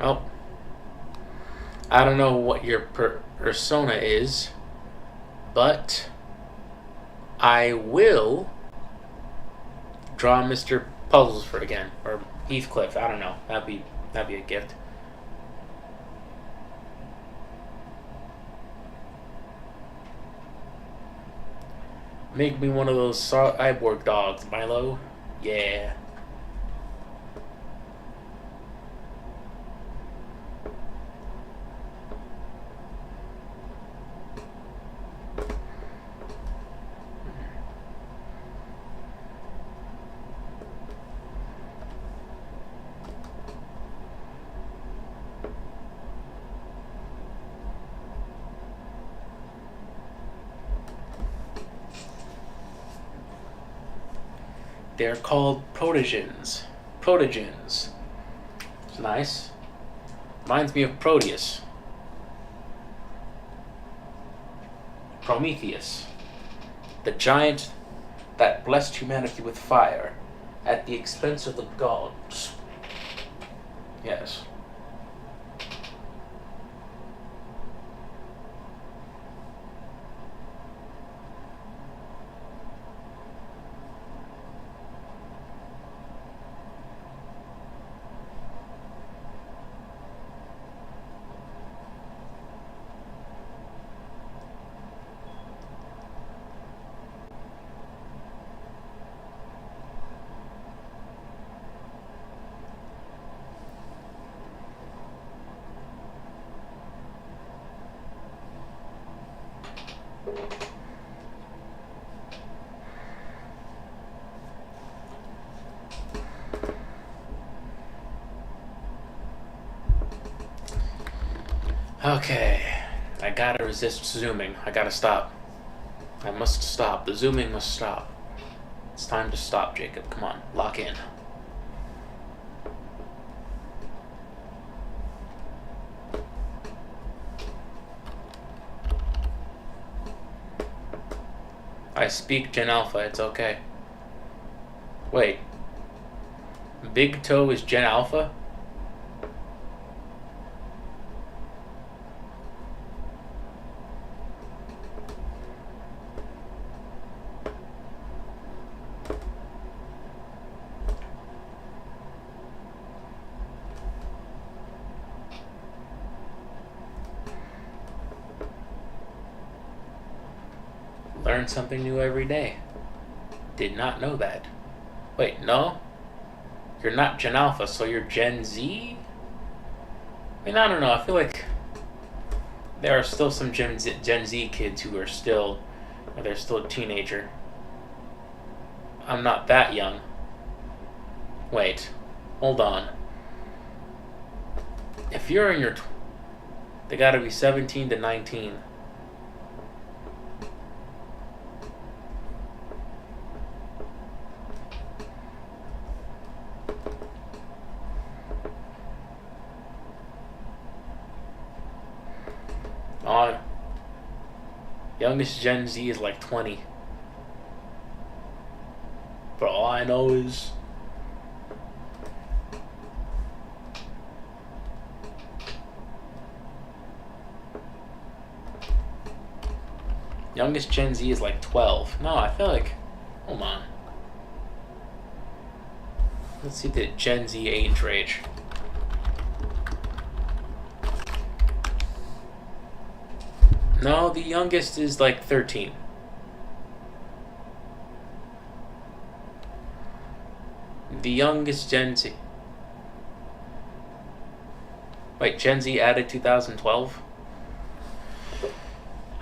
Oh. I don't know what your persona is, but I will draw Mr. Puzzles for again, or Heathcliff. I don't know. That'd be a gift. Make me one of those cyborg dogs, Milo. Yeah. They're called protogens. Protogens. It's nice. Reminds me of Proteus. Prometheus. The giant that blessed humanity with fire at the expense of the gods. Yes. Okay. I gotta resist zooming. I gotta stop. I must stop. The zooming must stop. It's time to stop, Jacob. Come on. Lock in. I speak Gen Alpha. It's okay. Wait. Big Toe is Gen Alpha? Learn something new every day. Did not know that. Wait, no? You're not Gen Alpha, so you're Gen Z? I mean, I don't know. I feel like there are still some Gen Z kids who are still, or they're still a teenager. I'm not that young. Wait, hold on. If you're in your, they gotta be 17 to 19. Youngest Gen Z is like 20. But all I know is youngest Gen Z is like 12. No, I feel like, hold on. Let's see the Gen Z age range. No, the youngest is like 13. The youngest Gen Z. Wait, Gen Z added 2012?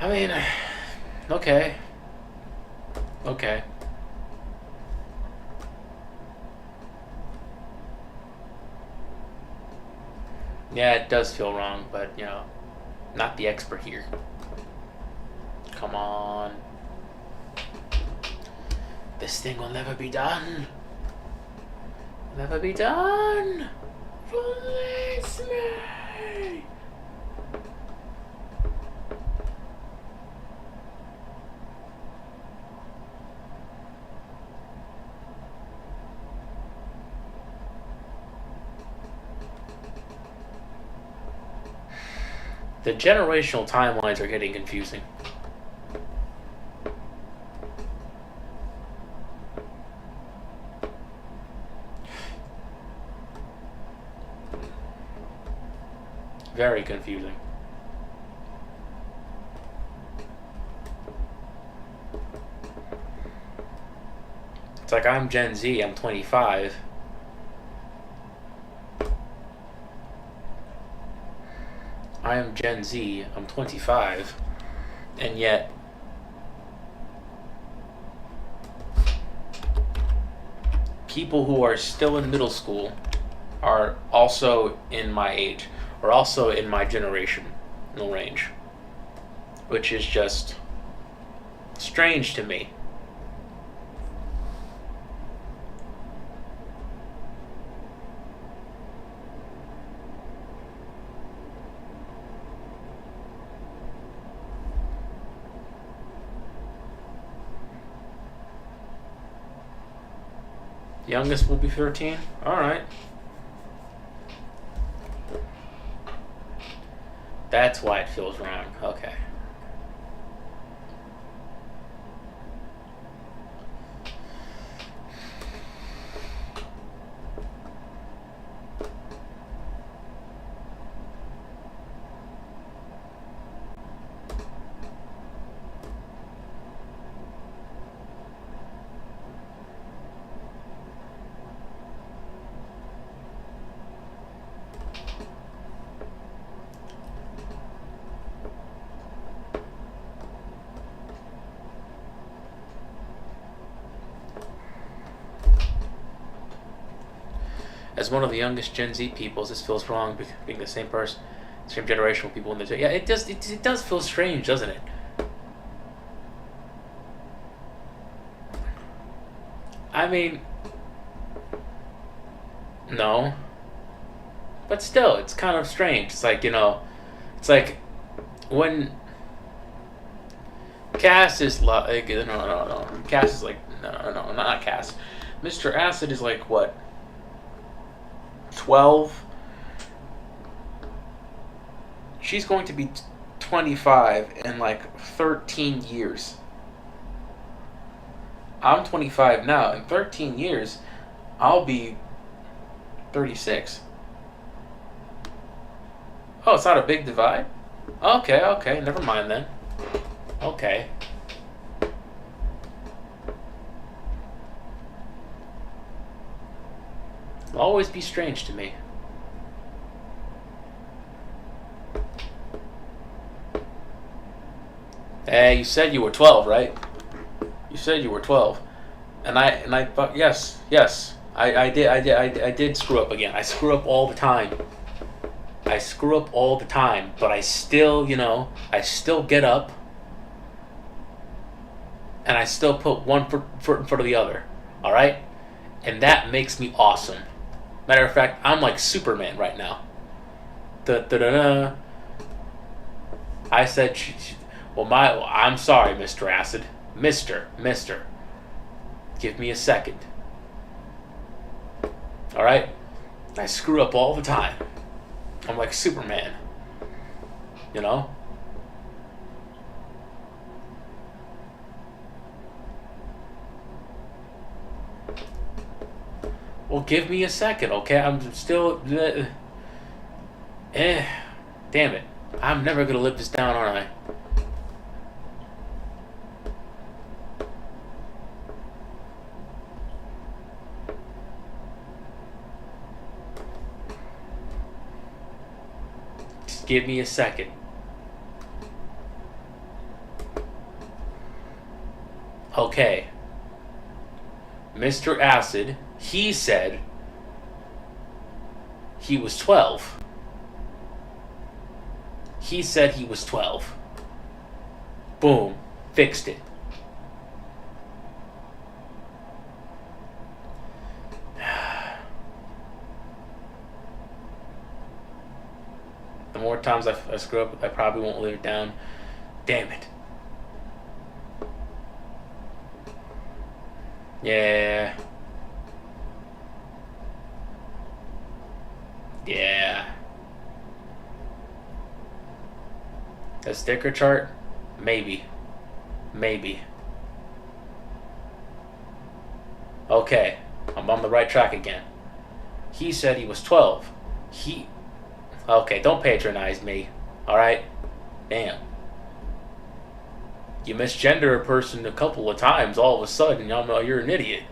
I mean, okay. Okay. Yeah, it does feel wrong, but, you know, not the expert here. Come on. This thing will never be done. Never be done. Release me. The generational timelines are getting confusing. Very confusing. It's like I'm Gen Z, I'm 25. I am Gen Z, I'm 25. And yet, people who are still in middle school are also in my age, or also in my generational range, which is just strange to me. Youngest will be 13? Alright. That's why it feels wrong. Okay. As one of the youngest Gen Z peoples, this feels wrong being the same person, same generational people in the yeah. It does feel strange, doesn't it? I mean, no, but still, it's kind of strange. It's like it's like when Cass is like no. Cass is like no, not Cass. Mr. Acid is like what? 12. She's going to be 25 in like 13 years. I'm 25 now. In 13 years, I'll be 36. Oh, it's not a big divide? Okay, never mind then. Okay. It'll always be strange to me. Hey, you said you were 12, right? You said you were 12. And I thought, yes. I did screw up again. I screw up all the time. But I still, I still get up and I still put one foot in front of the other. All right? And that makes me awesome. Matter of fact, I'm like Superman right now. Da-da-da-da. I said, I'm sorry, Mr. Acid. Mister. Give me a second. Alright? I screw up all the time. I'm like Superman. You know? Well, give me a second, okay? I'm still... damn it. I'm never gonna live this down, aren't I? Just give me a second. Okay. Mr. Acid, he said he was 12. He said he was 12. Boom. Fixed it. The more times I screw up, I probably won't live it down. Damn it. Yeah. A sticker chart? Maybe. Okay, I'm on the right track again. He said he was 12. Okay, don't patronize me. Alright? Damn. You misgender a person a couple of times, all of a sudden, y'all know you're an idiot.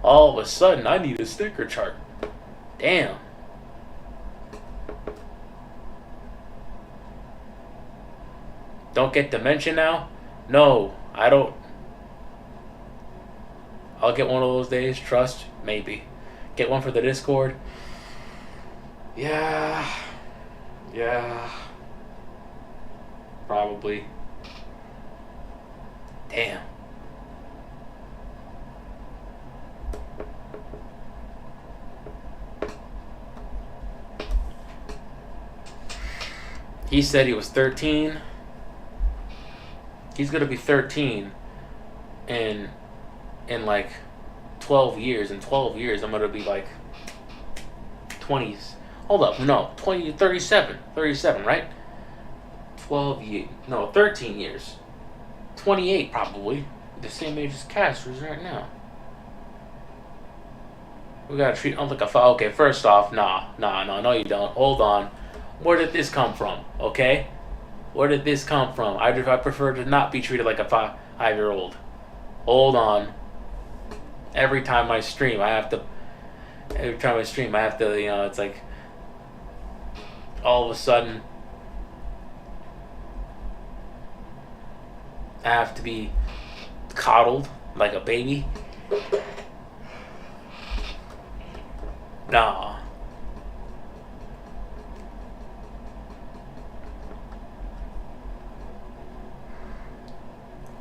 All of a sudden, I need a sticker chart. Damn. Don't get dementia now? No, I don't. I'll get one of those days, trust, maybe. Get one for the Discord? Yeah. Probably. Damn. He said he was 13. He's gonna be 13 in like 12 years. In 12 years, I'm gonna be like 20s. Hold up, no, 37, right? 13 years. 28 probably. The same age as Casper's right now. We gotta treat him like a okay, first off, no, you don't. Hold on. Where did this come from? Okay? Where did this come from? I prefer to not be treated like a 5-year-old. Hold on. Every time I stream, I have to, it's like, all of a sudden, I have to be coddled like a baby. Nah.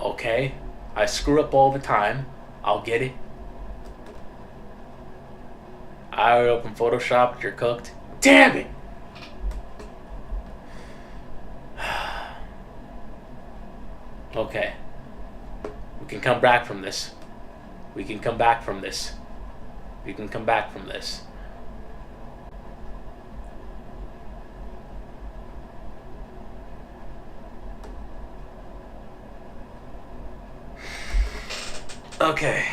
Okay. I screw up all the time. I'll get it. I open Photoshop, you're cooked. Damn it! Okay. We can come back from this. We can come back from this. We can come back from this. Okay.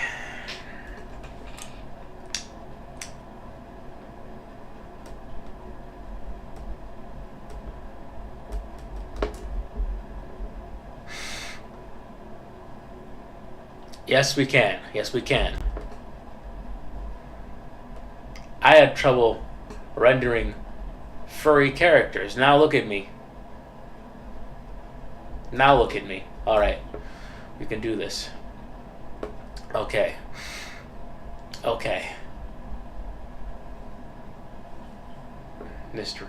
Yes, we can. Yes, we can. I had trouble rendering furry characters. Now look at me. Now look at me. Alright. We can do this. Okay. Okay. Mr.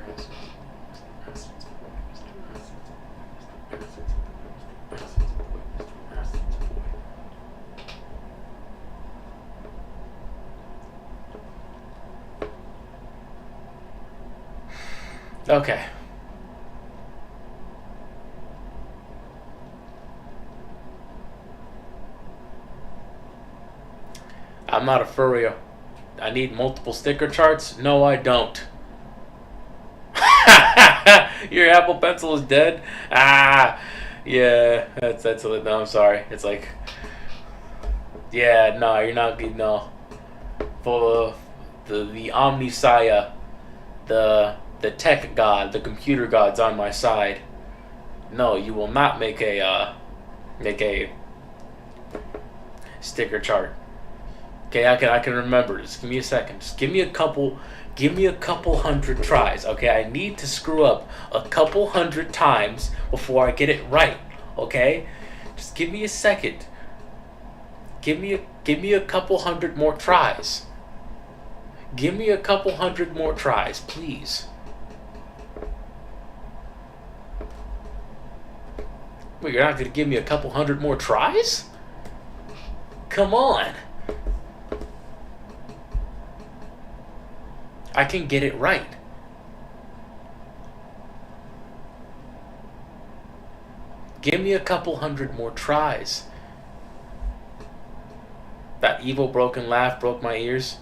Okay. I'm not a furry. I need multiple sticker charts? No, I don't. Your Apple Pencil is dead? Ah, yeah, that's no, I'm sorry. It's like, yeah, no, you're not good. No, for the Omnisaya, the tech god, the computer god's on my side. No, you will not make a sticker chart. Okay, I can remember. Just give me a second. Just give me a couple hundred tries. Okay, I need to screw up a couple hundred times before I get it right. Okay, just give me a second. Give me a couple hundred more tries. Give me a couple hundred more tries, please. Well, you're not gonna give me a couple hundred more tries? Come on. I can get it right. Give me a couple hundred more tries. That evil broken laugh broke my ears.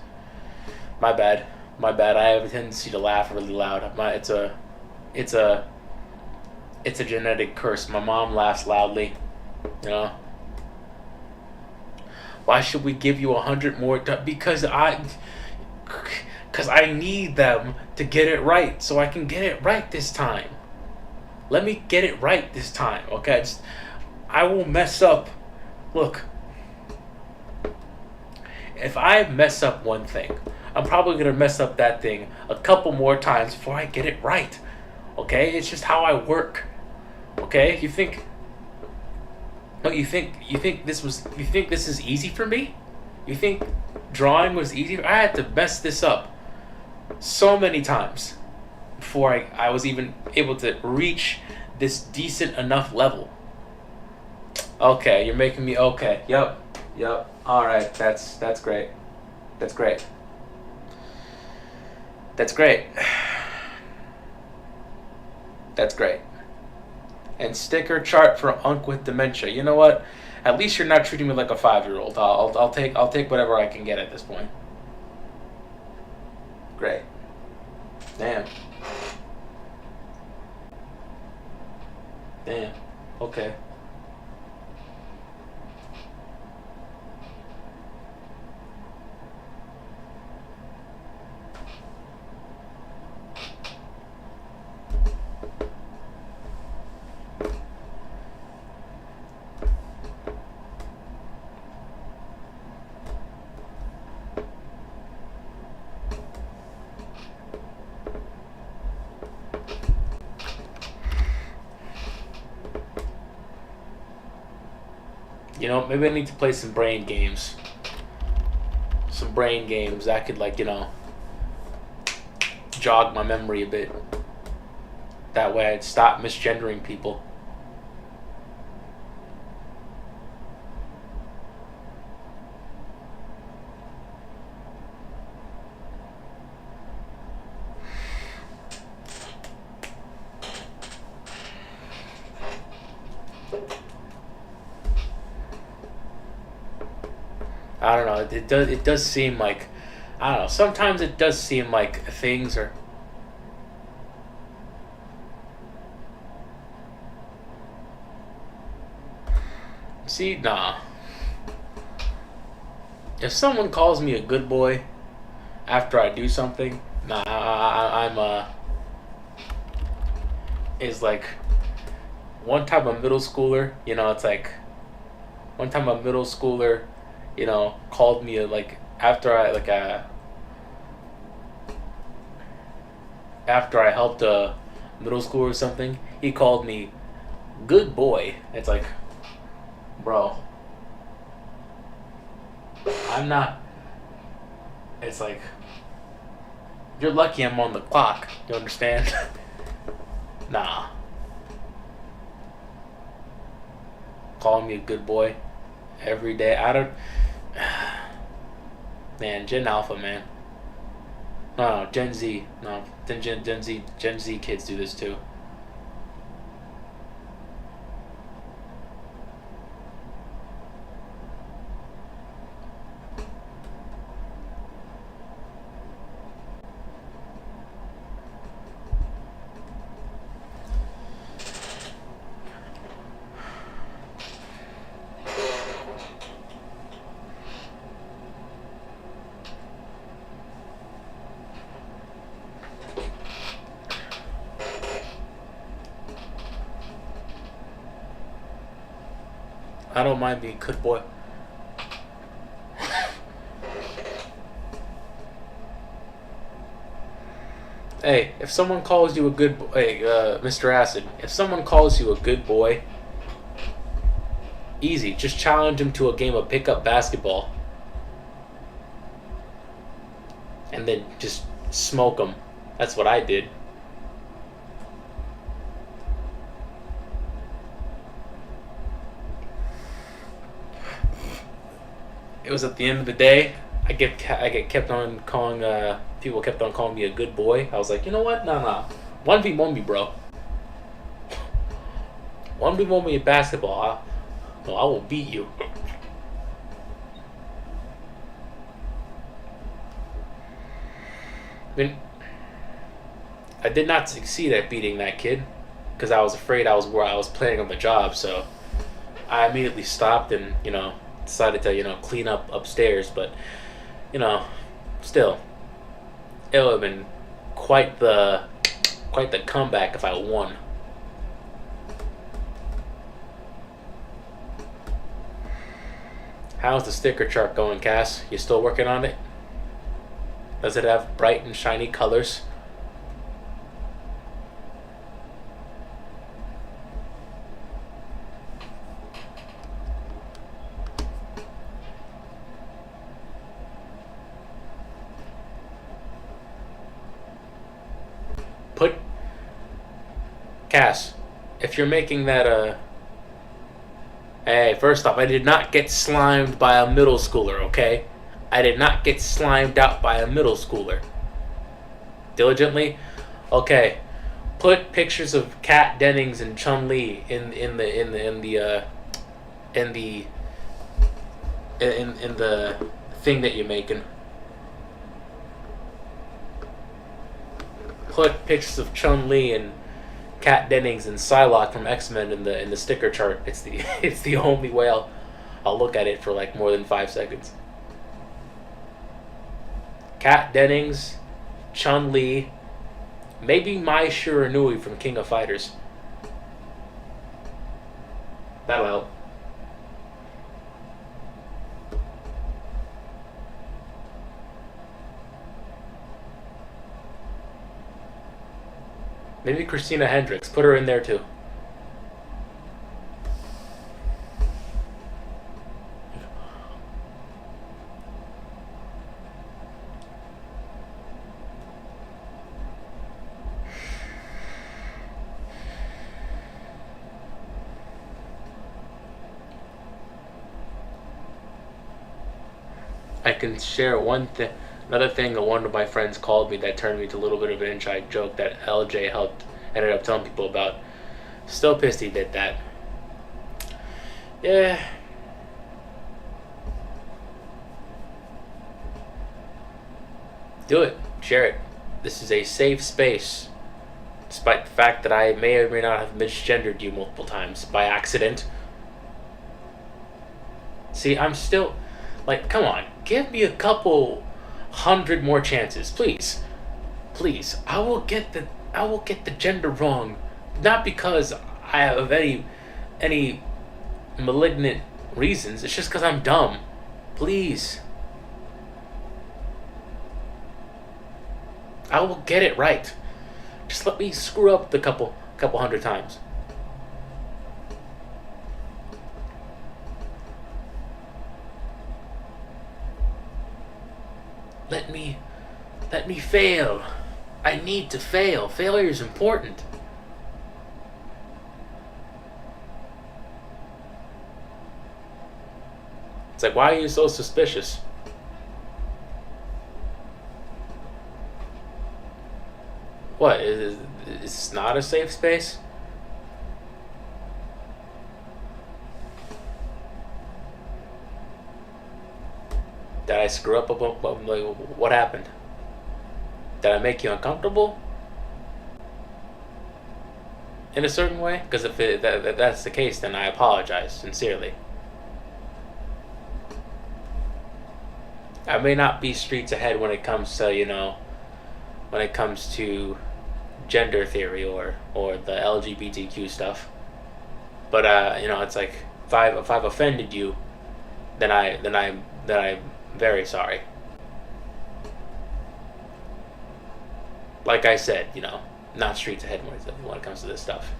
My bad. My bad. I have a tendency to laugh really loud. It's a genetic curse. My mom laughs loudly. You know. Why should we give you 100 more? Because I need them to get it right, so I can get it right this time. Let me get it right this time, okay? I will mess up. Look, if I mess up one thing, I'm probably gonna mess up that thing a couple more times before I get it right. Okay? It's just how I work. Okay? You think this is easy for me? You think drawing was easy? I had to mess this up so many times before I was even able to reach this decent enough level. Okay, you're making me okay. Yep. Alright, that's great. That's great. That's great. That's great. And sticker chart for Unk with dementia. You know what? At least you're not treating me like a 5-year-old. I'll take whatever I can get at this point. Great. Damn. Okay. You know, maybe I need to play some brain games. Some brain games that could, like, you know, jog my memory a bit. That way I'd stop misgendering people. I don't know. It does seem like, I don't know. Sometimes it does seem like things are. See, nah. If someone calls me a good boy after I do something, nah, I'm is like one time a middle schooler. It's like one time a middle schooler, called me like after I helped a middle schooler or something. He called me good boy. It's like, bro, I'm not. It's like, you're lucky I'm on the clock. You understand? Nah. Calling me a good boy every day. I don't. Man, Gen Alpha, man. No, Gen Z. No, Gen Z kids do this too. I don't mind being a good boy. Hey, if someone calls you a good boy, hey, Mr. Acid, if someone calls you a good boy, easy. Just challenge him to a game of pickup basketball. And then just smoke him. That's what I did. It was at the end of the day. I get kept on calling. People kept on calling me a good boy. I was like, you know what? Nah. 1v1 me, bro. 1v1 me in basketball. I will beat you. I mean, I did not succeed at beating that kid because I was afraid I was where I was planning on the job. So I immediately stopped and decided to clean up upstairs. But still, it would have been quite the comeback if I won. How's the sticker chart going, Cass? You still working on it? Does it have bright and shiny colors? Cass, if you're making that hey, first off, I did not get slimed by a middle schooler, okay? I did not get slimed out by a middle schooler. Diligently? Okay. Put pictures of Kat Dennings and Chun-Li in the thing that you're making. Put pictures of Chun-Li and Kat Dennings and Psylocke from X-Men in the sticker chart. It's the only way I'll look at it for like more than 5 seconds. Kat Dennings, Chun-Li, maybe Mai Shiranui from King of Fighters. That'll help. Maybe Christina Hendricks. Put her in there too. I can share one thing. Another thing that one of my friends called me that turned me to a little bit of an inside joke that LJ helped ended up telling people about. Still pissed he did that. Yeah. Do it. Share it. This is a safe space. Despite the fact that I may or may not have misgendered you multiple times by accident. See, I'm still... Like, come on. Give me a couple 100 more chances. Please. Please. I will get the gender wrong. Not because I have any malignant reasons. It's just because I'm dumb. Please. I will get it right. Just let me screw up the couple 100 times. Let me fail. I need to fail. Failure is important. It's like, why are you so suspicious? What, is this not a safe space? Did I screw up? Like, what happened? Did I make you uncomfortable? In a certain way? Because if that's the case, then I apologize sincerely. I may not be streets ahead when it comes to, when it comes to gender theory or the LGBTQ stuff. But it's like if I've offended you, then I'm very sorry. Like I said, not streets ahead when it comes to this stuff.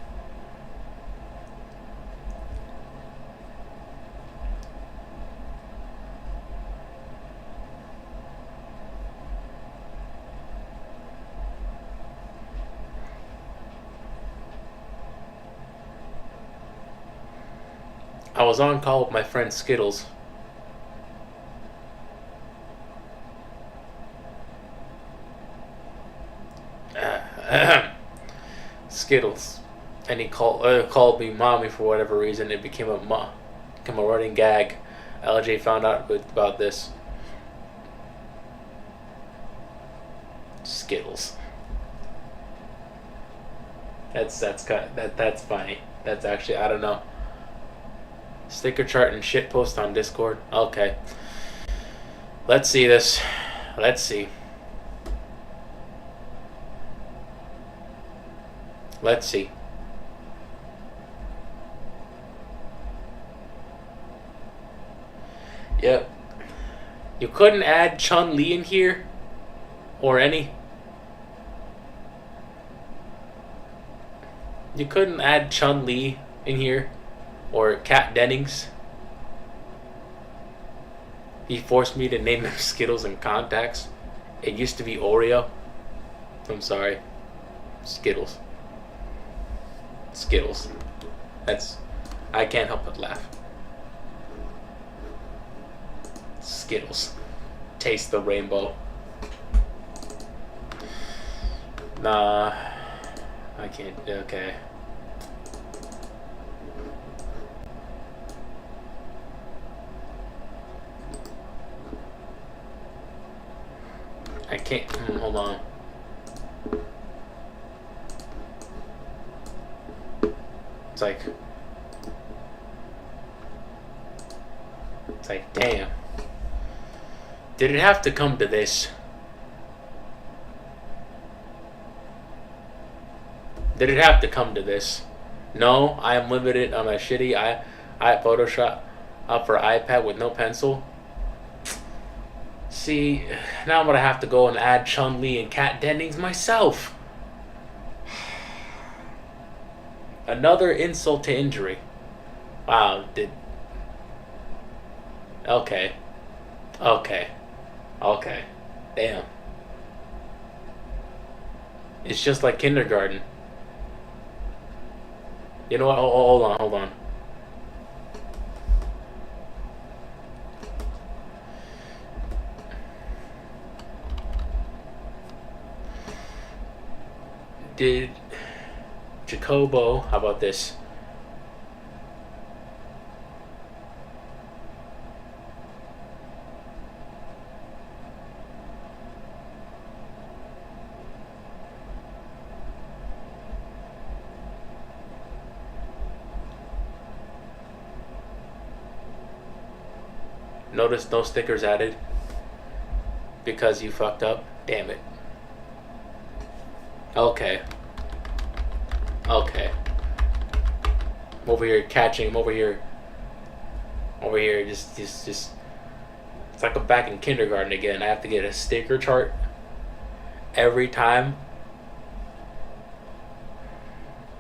I was on call with my friend Skittles. Skittles, and he called me mommy for whatever reason. It became a running gag. LJ found out about this. Skittles. That's funny. That's actually, I don't know. Sticker chart and shit post on Discord. Okay. Let's see this. Let's see. Let's see. Yep. You couldn't add Chun-Li in here? Or any? You couldn't add Chun-Li in here? Or Kat Dennings? He forced me to name them Skittles and Contacts. It used to be Oreo. I'm sorry. Skittles. Skittles. I can't help but laugh. Skittles. Taste the rainbow. Nah. I can't. Okay. I can't. Hold on. It's like, damn. Did it have to come to this? Did it have to come to this? No, I am limited on a shitty I Photoshop up for iPad with no pencil. See, now I'm gonna have to go and add Chun-Li and Kat Dennings myself. Another insult to injury. Wow, Okay. Damn. It's just like kindergarten. You know what? Hold on. Did Jacobo, how about this? Notice no stickers added because you fucked up? Damn it. Okay. Okay. I'm over here catching. I'm over here. Just. It's like I'm back in kindergarten again. I have to get a sticker chart every time.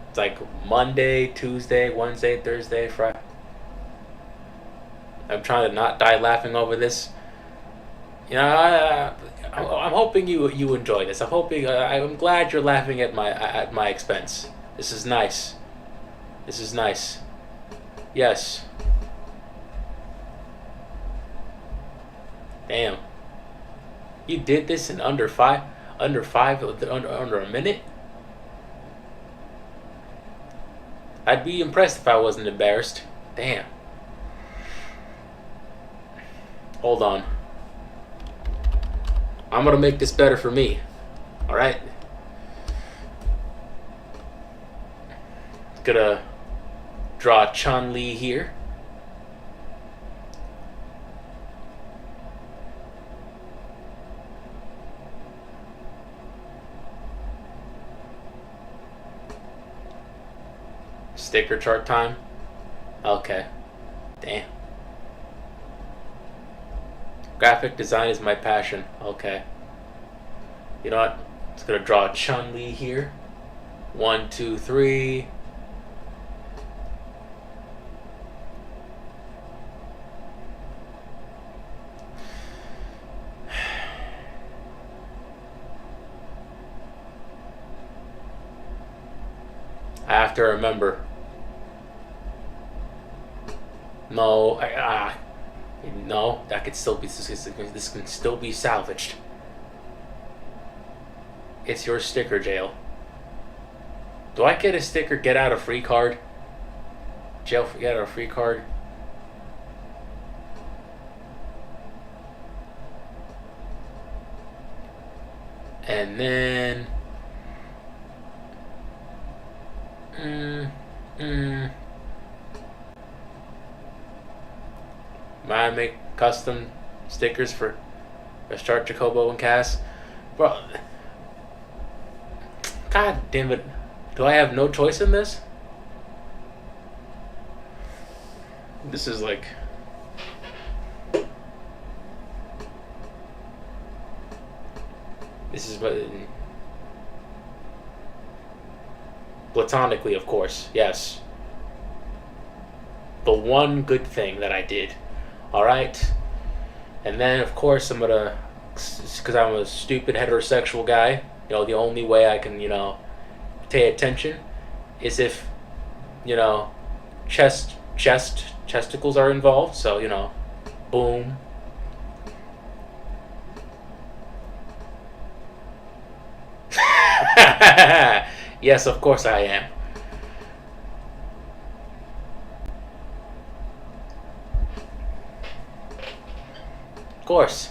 It's like Monday, Tuesday, Wednesday, Thursday, Friday. I'm trying to not die laughing over this. You know, I'm hoping you enjoy this. I'm glad you're laughing at my expense. This is nice. This is nice. Yes. Damn. You did this in under a minute? I'd be impressed if I wasn't embarrassed. Damn. Hold on. I'm gonna make this better for me. Alright? Gonna draw Chun-Li here. Sticker chart time. Okay. Damn. Graphic design is my passion. Okay. You know what? Just gonna draw Chun-Li here. 1, 2, 3. I have to remember. No, no, that could still be. This can still be salvaged. It's your sticker jail. Do I get a sticker get out of free card? Jail get out of free card. And then might I make custom stickers for Start Jacobo and Cass? Bro, god damn it. Do I have no choice in this? This is like... This is what... Platonically, of course, yes. The one good thing that I did. Alright? And then, of course, I'm gonna... Because I'm a stupid heterosexual guy, you know, the only way I can, you know, pay attention is if, you know, chesticles are involved. So, you know, boom. Yes, of course I am. Of course.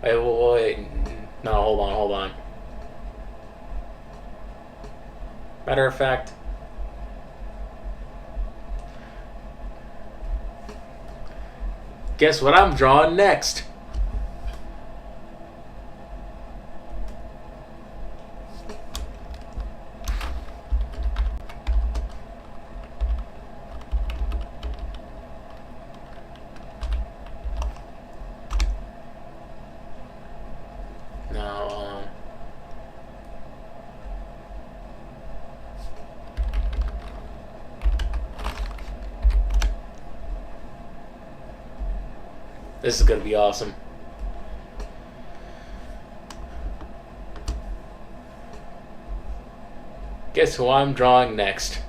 Wait. No, hold on. Matter of fact, guess what I'm drawing next? No, this is gonna be awesome. Guess who I'm drawing next?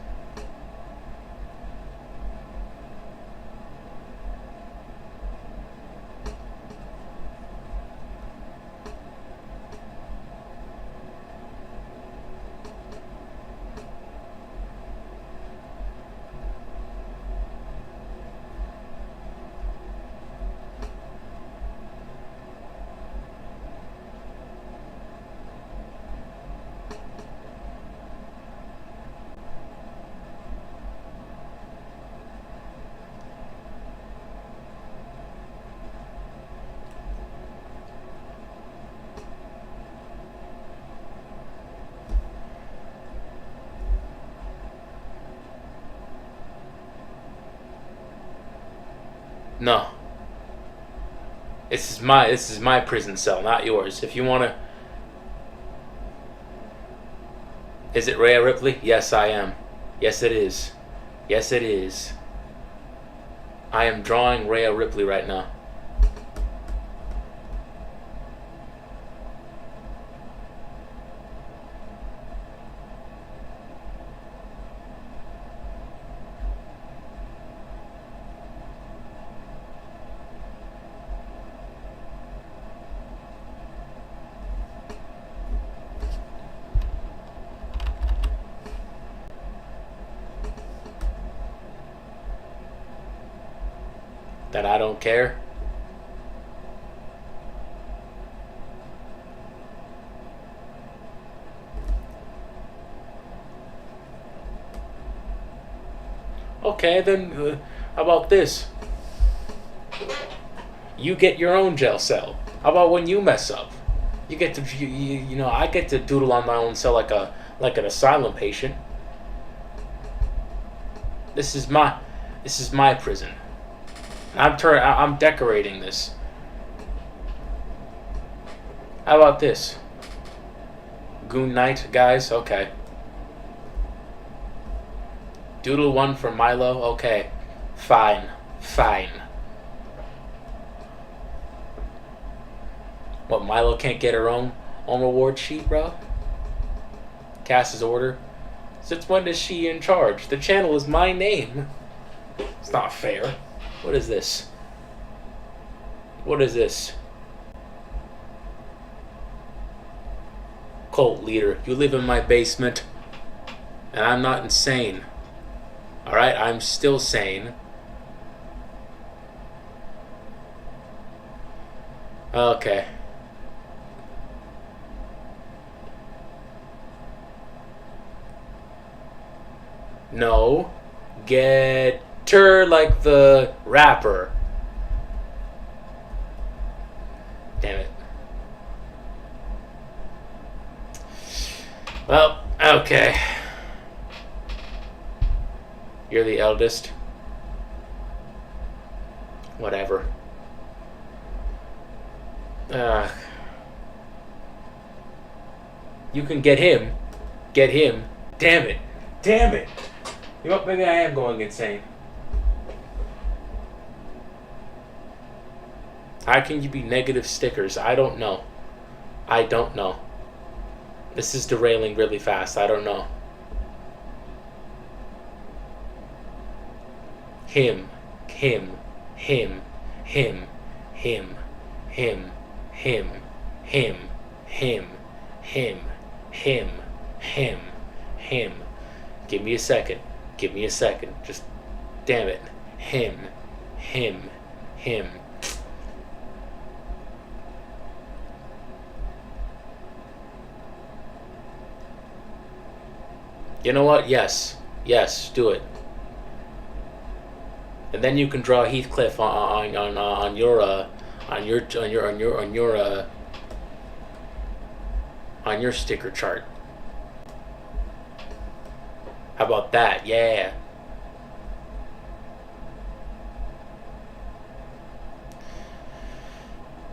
No. This is my prison cell, not yours. If you wanna. Is it Rhea Ripley? Yes, I am. Yes, it is. Yes, it is. I am drawing Rhea Ripley right now. That I don't care? Okay, then how about this? You get your own jail cell. How about when you mess up? You get to I get to doodle on my own cell like an asylum patient. This is my prison. I'm decorating this. How about this? Goon Night, guys? Okay. Doodle one for Milo? Okay. Fine. Fine. What, Milo can't get her own reward sheet, bro? Cass's order? Since when is she in charge? The channel is my name. It's not fair. What is this? What is this? Cult leader, you live in my basement. And I'm not insane. Alright, I'm still sane. Okay. No. Get her like the rapper. Damn it. Well, okay. You're the eldest. Whatever. You can get him. Get him. Damn it. Damn it. You know what? Maybe I am going insane. How can you be negative stickers? I don't know. I don't know. This is derailing really fast. I don't know. Him. Him. Him. Him. Him. Him. Him. Him. Him. Him. Him. Him. Him. Give me a second. Give me a second. Just damn it. Him. Him. Him. You know what? Yes. Yes, do it. And then you can draw Heathcliff on your sticker chart. How about that? Yeah.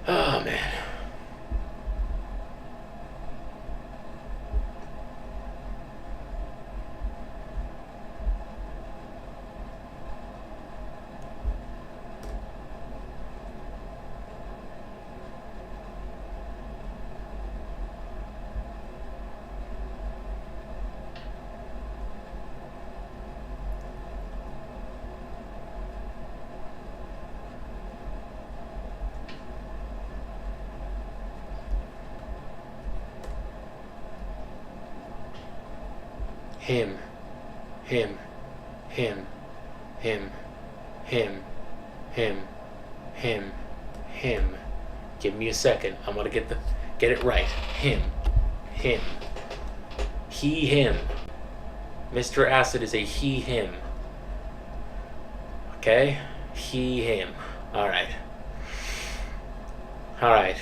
Oh man. Him, him, him, him, him, him, him, him. Give me a second. I'm gonna get it right. Him, him, he, him. Mr. Acid is a he, him. Okay, he, him. All right. All right.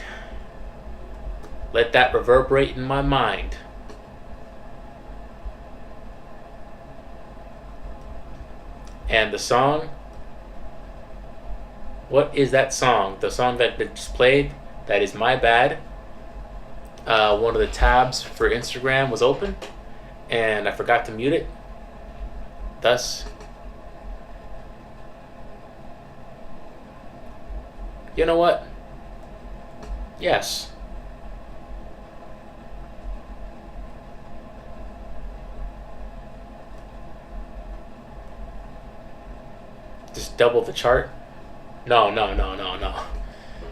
Let that reverberate in my mind. And the song, What is that song? The song that just played? That is my bad. One of the tabs for Instagram was open, and I forgot to mute it. Thus, you know what? Yes. Just double the chart? No, no, no, no, no.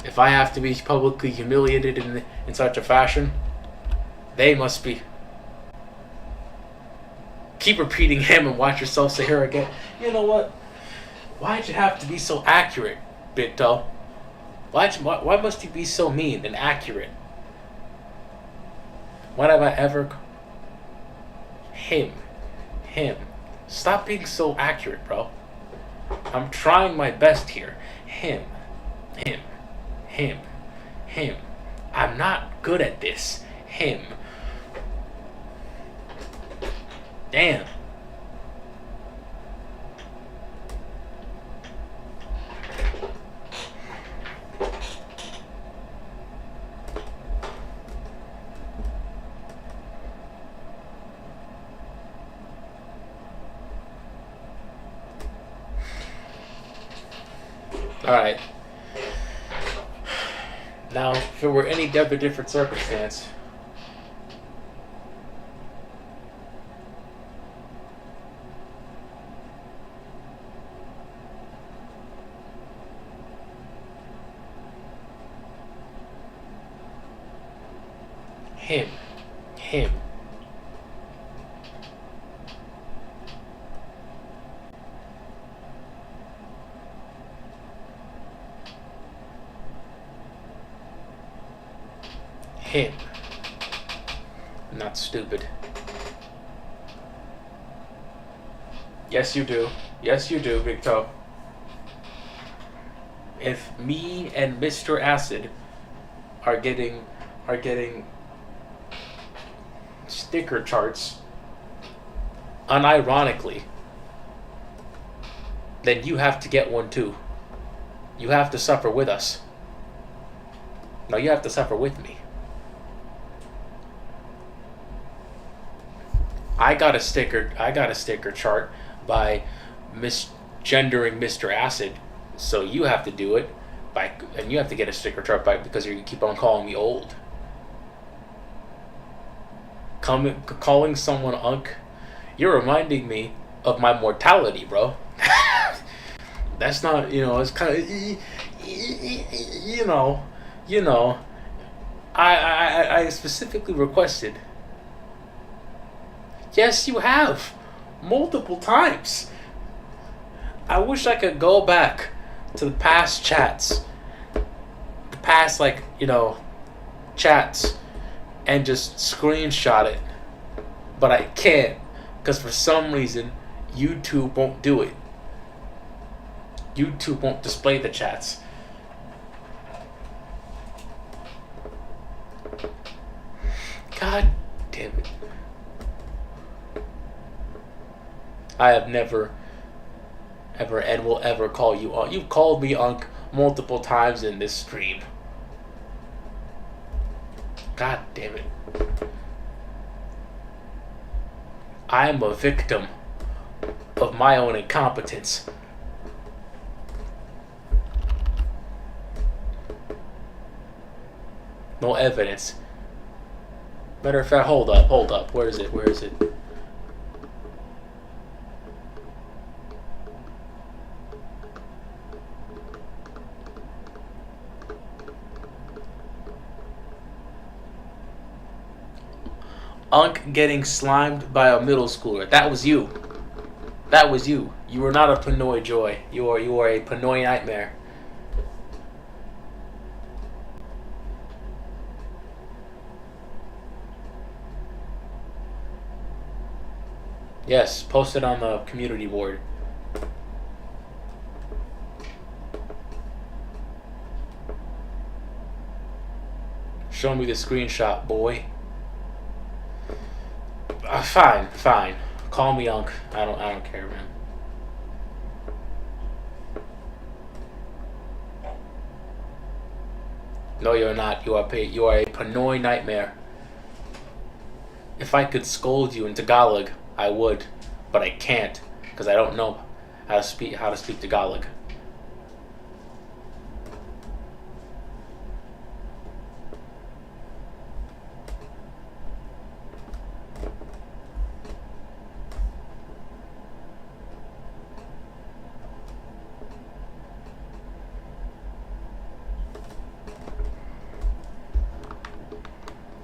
If I have to be publicly humiliated in such a fashion, they must be. Keep repeating him and watch yourself say her again. You know what? Why'd you have to be so accurate, Big Toe? Why must you be so mean and accurate? When have I ever... Him. Stop being so accurate, bro. I'm trying my best here. Him. I'm not good at this. Him. Damn. Alright. Now, if it were any other different circumstance, him. Him. Not stupid. Yes, you do. Yes, you do, Big Toe. If me and Mr. Acid are getting sticker charts unironically, then you have to get one too. You have to suffer with us. No, you have to suffer with me. I got a sticker chart by misgendering Mr. Acid, so you have to do it and you have to get a sticker chart because you keep on calling me old. Calling someone unk, you're reminding me of my mortality, bro. That's not, it's kind of, I specifically requested. Yes, you have. Multiple times. I wish I could go back to the past chats. The past, chats. And just screenshot it. But I can't. Because for some reason, YouTube won't do it. YouTube won't display the chats. God damn it. I have never, ever, and will ever call you unk. You've called me unk multiple times in this stream. God damn it. I am a victim of my own incompetence. No evidence. Matter of fact, hold up. Where is it? Unk getting slimed by a middle schooler. That was you. You were not a Pinoy joy. You are a Pinoy nightmare. Yes, post it on the community board. Show me the screenshot, boy. Fine. Call me unk. I don't care, man. No, you're not. You are a Pinoy nightmare. If I could scold you in Tagalog, I would, but I can't because I don't know how to speak Tagalog.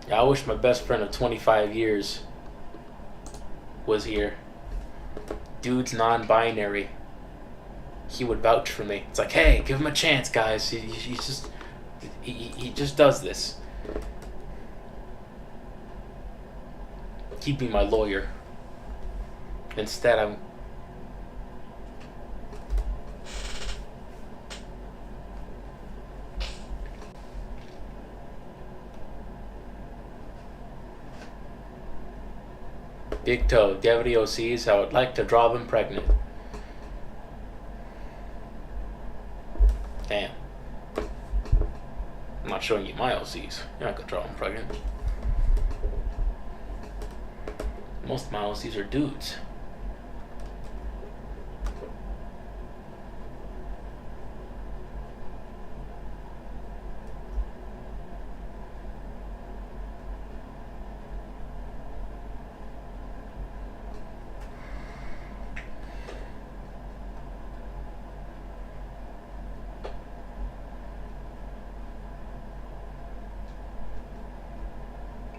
Yeah, I wish my best friend of 25 years was here. Dude's non-binary. He would vouch for me. It's like, hey, give him a chance, guys. He just does this. He'd be my lawyer. Instead, I'm. Big Toe, do you have any OCs? I would like to draw them pregnant. Damn. I'm not showing you my OCs. You're not gonna draw them pregnant. Most of my OCs are dudes.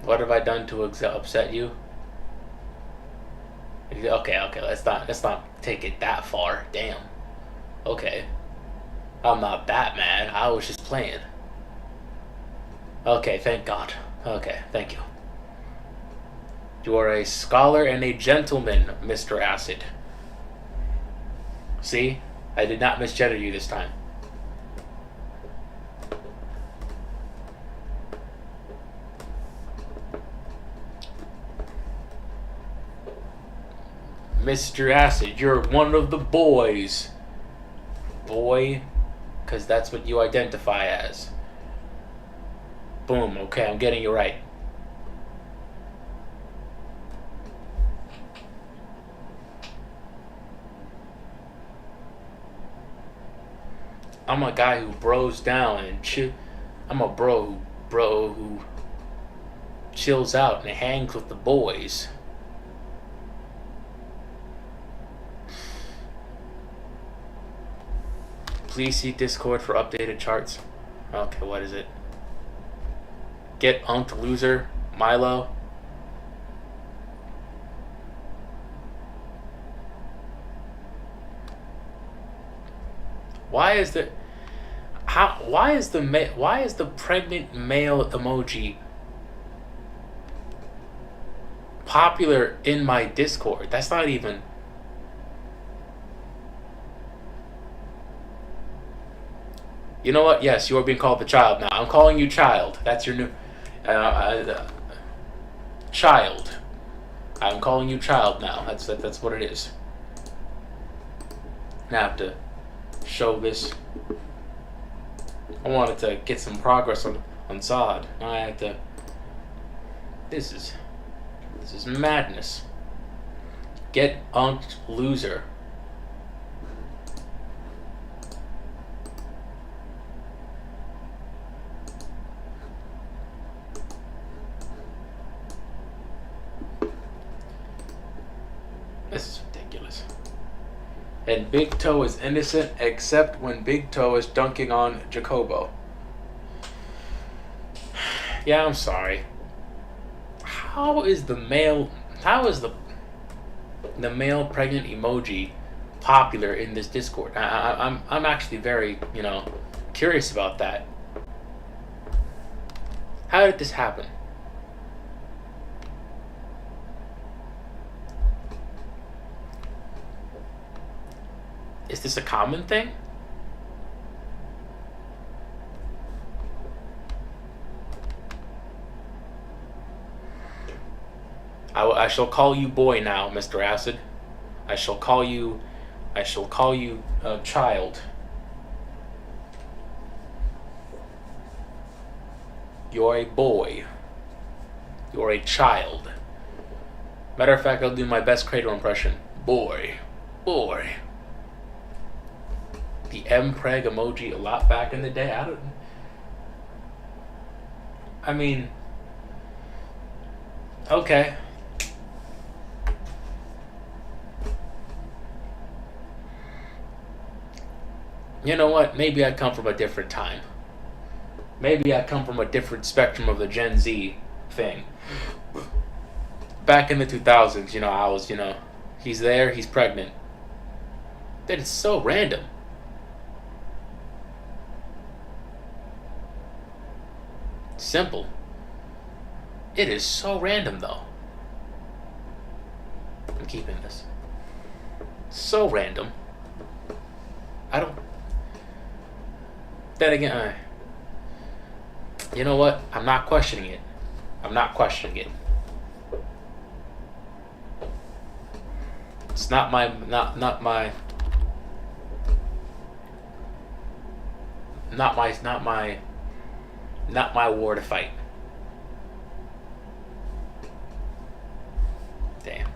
What have I done to upset you? Okay, let's not take it that far. Damn. Okay. I'm not that mad. I was just playing. Okay, thank God. Okay, thank you. You are a scholar and a gentleman, Mr. Acid. See? I did not misgender you this time. Mr. Acid, you're one of the boys. Boy, because that's what you identify as. Boom, okay, I'm getting you right. I'm a guy who bros down and I'm a bro who chills out and hangs with the boys. Please see Discord for updated charts. Okay, what is it? Get unked loser, Milo. Why is the pregnant male emoji popular in my Discord? That's not even. You know what? Yes, you are being called the child now. I'm calling you child. That's your new child. I'm calling you child now. That's what it is. Now I have to show this. I wanted to get some progress on Zod. Now I have to. This is madness. Get unked loser. This is ridiculous. And Big Toe is innocent except when Big Toe is dunking on Jacobo. Yeah, I'm sorry. How is the male pregnant emoji popular in this Discord? I'm actually very, curious about that. How did this happen? Is this a common thing? I shall call you boy now, Mr. Acid. I shall call you child. You're a boy. You're a child. Matter of fact, I'll do my best Kratos impression. Boy. Boy. The M-Preg emoji a lot back in the day. I mean, okay. You know what? Maybe I come from a different time. Maybe I come from a different spectrum of the Gen Z thing. Back in the 2000s, I was, he's there, he's pregnant. That is so random. Simple. It is so random, though. I'm keeping this. So random. I don't. Then again, you know what? I'm not questioning it. I'm not questioning it. It's not my war to fight. Damn.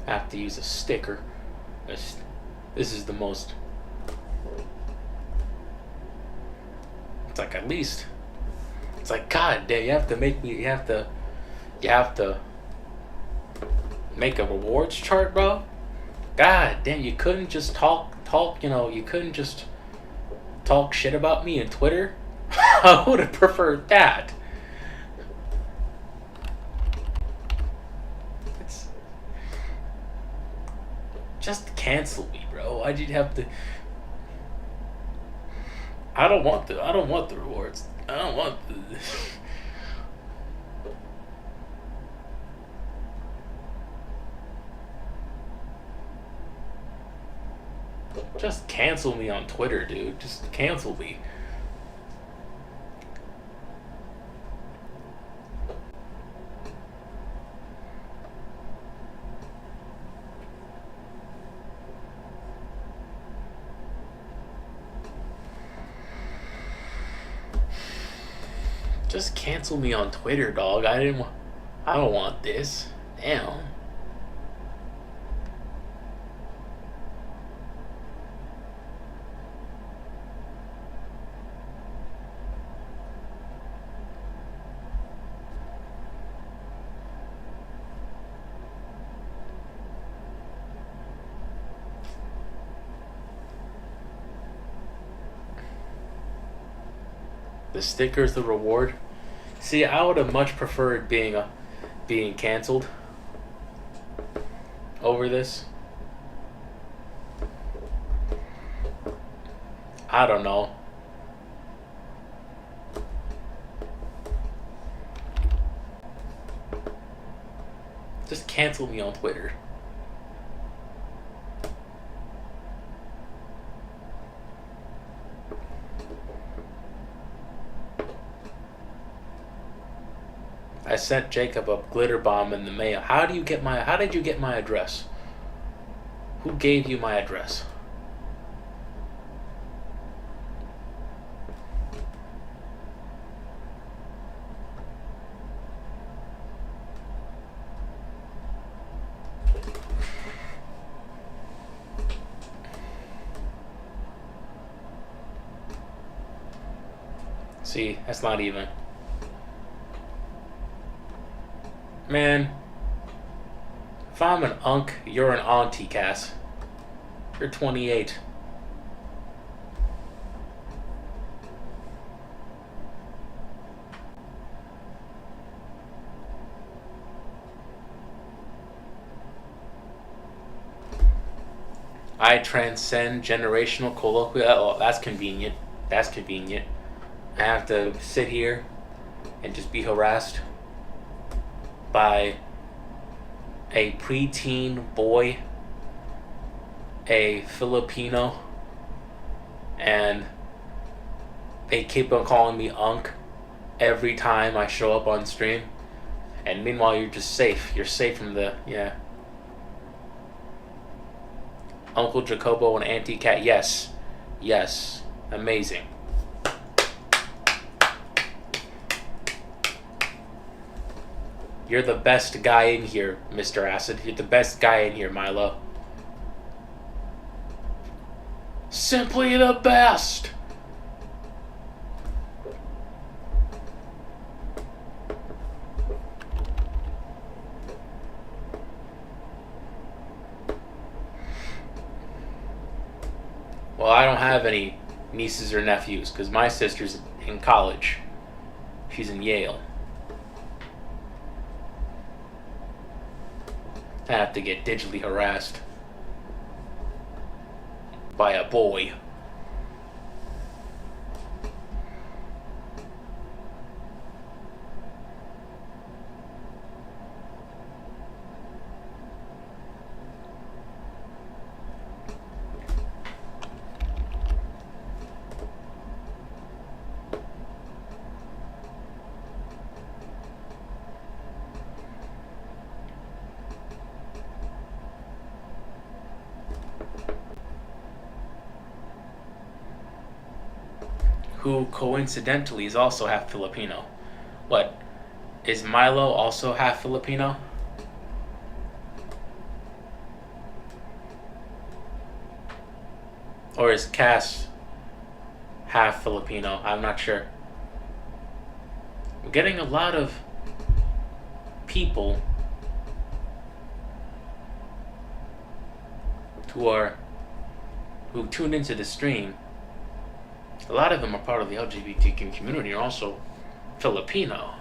I have to use a sticker. This is the most. It's like at least. It's like, God damn, you have to make me. You have to make a rewards chart, bro. God damn, you couldn't just talk. You couldn't just talk shit about me on Twitter. I would have preferred that. Just cancel me, bro. Why'd you have to? I don't want the rewards. I don't want the. Just cancel me on Twitter, dude. Just cancel me. Just cancel me on Twitter, dog. I don't want this. Damn. The sticker's the reward. See, I would have much preferred being canceled over this. I don't know. Just cancel me on Twitter. I sent Jacob a glitter bomb in the mail. How did you get my address? Who gave you my address? See, that's not even. Man, if I'm an unk, you're an auntie, Cass. You're 28. I transcend generational colloquial. Oh, that's convenient. That's convenient. I have to sit here and just be harassed by a preteen boy, a Filipino, and they keep on calling me Unk every time I show up on stream. And meanwhile, you're just safe. You're safe from the, yeah. Uncle Jacobo and Auntie Cat, yes. Yes. Amazing. You're the best guy in here, Mr. Acid. You're the best guy in here, Milo. Simply the best! Well, I don't have any nieces or nephews because my sister's in college. She's in Yale. I have to get digitally harassed by a boy. Who coincidentally is also half Filipino. What? Is Milo also half Filipino? Or is Cass half Filipino? I'm not sure. I'm getting a lot of people who tune into the stream. A lot of them are part of the LGBTQ community and also Filipino.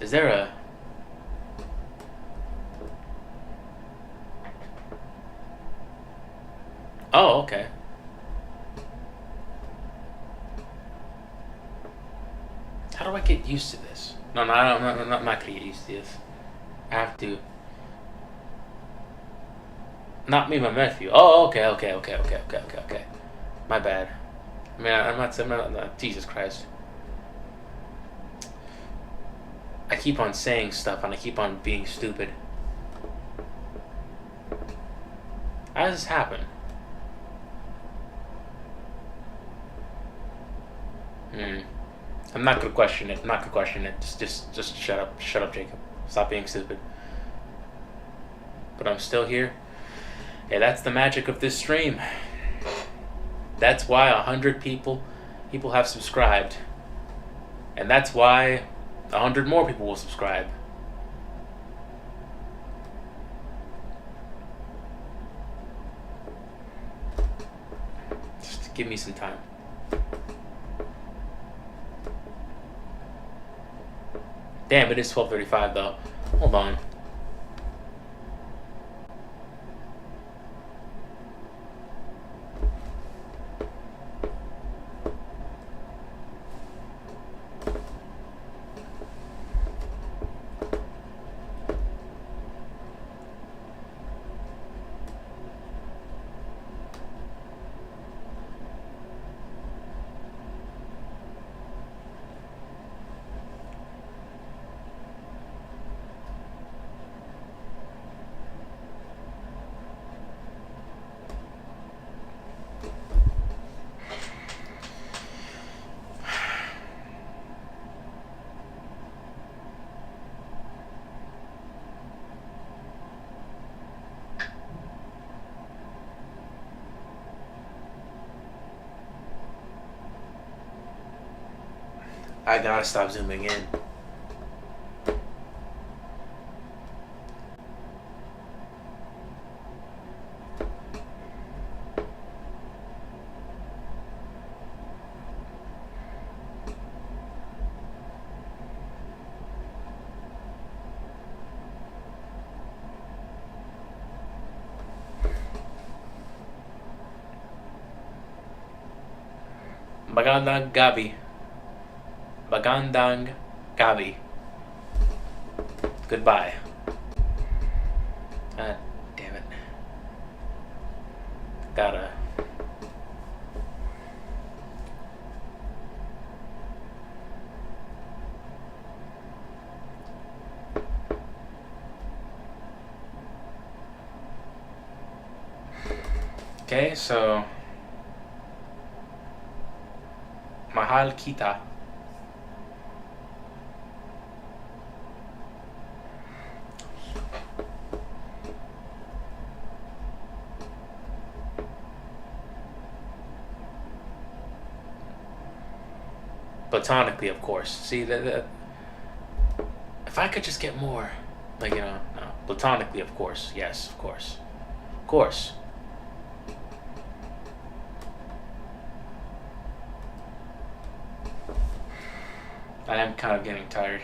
Is there a... Oh, okay. How do I get used to this? No, I'm not gonna get used to this. I have to... Not me, my nephew. Oh, okay. My bad. I mean, I'm not Jesus Christ. I keep on saying stuff and I keep on being stupid. How does this happen? I'm not gonna question it. Just shut up. Shut up, Jacob. Stop being stupid. But I'm still here. Hey, that's the magic of this stream. That's why 100 people have subscribed. And that's why 100 more people will subscribe. Just give me some time. Damn, it is 12:35 though. Hold on. I gotta stop zooming in. Magandang gabi. Magandang gabi. Goodbye. God damn it. Gotta. Okay, so mahal kita. Platonically, of course. See that if I could just get more, like, you know, no, platonically, of course. Yes, of course, of course. I am kind of getting tired.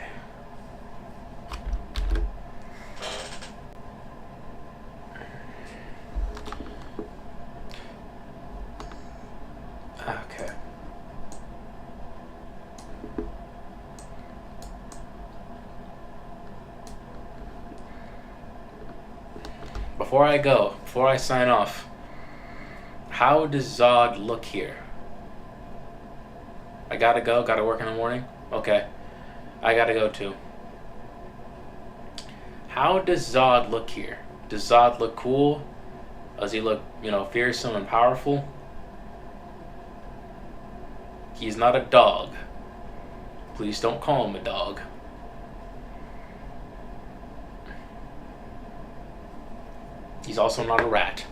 Okay. Before I sign off, how does Zod look here? I gotta go, gotta work in the morning? Okay. I gotta go too. How does Zod look here? Does Zod look cool? Does he look, you know, fearsome and powerful? He's not a dog. Please don't call him a dog. He's also not a rat.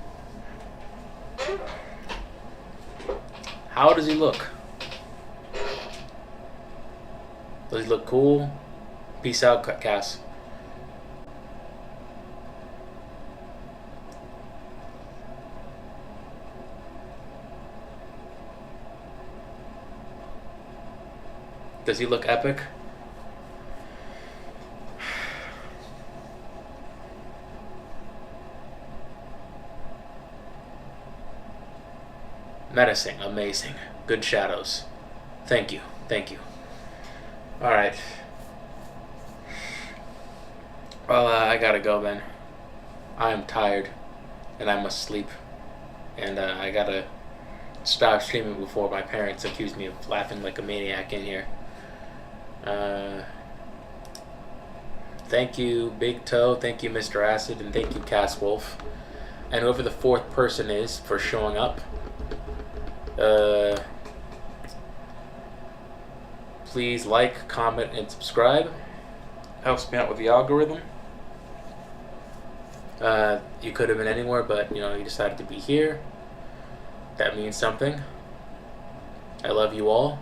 How does he look? Does he look cool? Peace out, Cass. Does he look epic? Menacing, amazing. Good shadows. Thank you, thank you. Alright. Well, I gotta go then. I am tired, and I must sleep. And I gotta stop streaming before my parents accuse me of laughing like a maniac in here. Thank you, Big Toe. Thank you, Mr. Acid, and thank you, Cass Wolf. And whoever the fourth person is for showing up. Please like, comment, and subscribe. Helps me out with the algorithm. You could have been anywhere, but you know, you decided to be here. That means something. I love you all,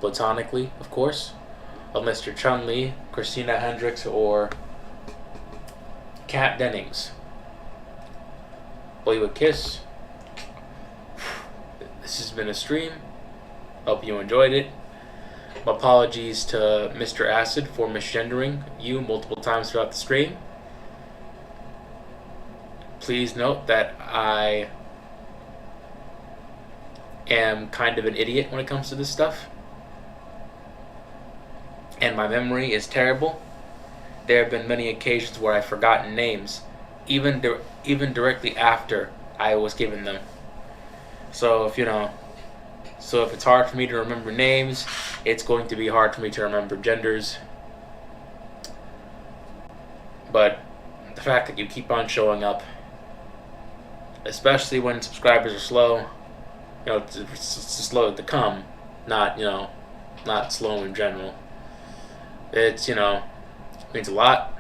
platonically, of course. Unless you're Chun-Li, Christina Hendricks, or Kat Dennings. Blow you a kiss. This has been a stream. Hope you enjoyed it. Apologies to Mr. Acid for misgendering you multiple times throughout the stream. Please note that I am kind of an idiot when it comes to this stuff. And my memory is terrible. There have been many occasions where I've forgotten names, even directly after I was given them. So if it's hard for me to remember names, it's going to be hard for me to remember genders. But the fact that you keep on showing up, especially when subscribers are slow, you know, it's slow to come, not slow in general. It's, means a lot.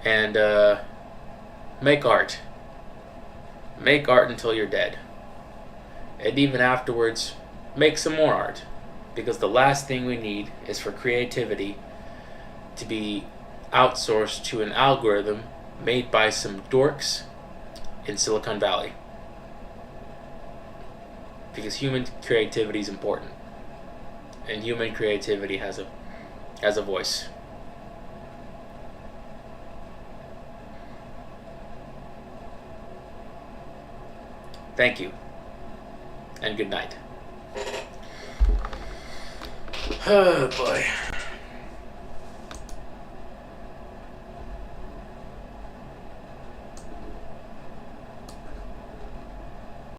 And make art. Make art until you're dead. And even afterwards, make some more art. Because the last thing we need is for creativity to be outsourced to an algorithm made by some dorks in Silicon Valley. Because human creativity is important. And human creativity has a voice. Thank you. And good night. Oh boy.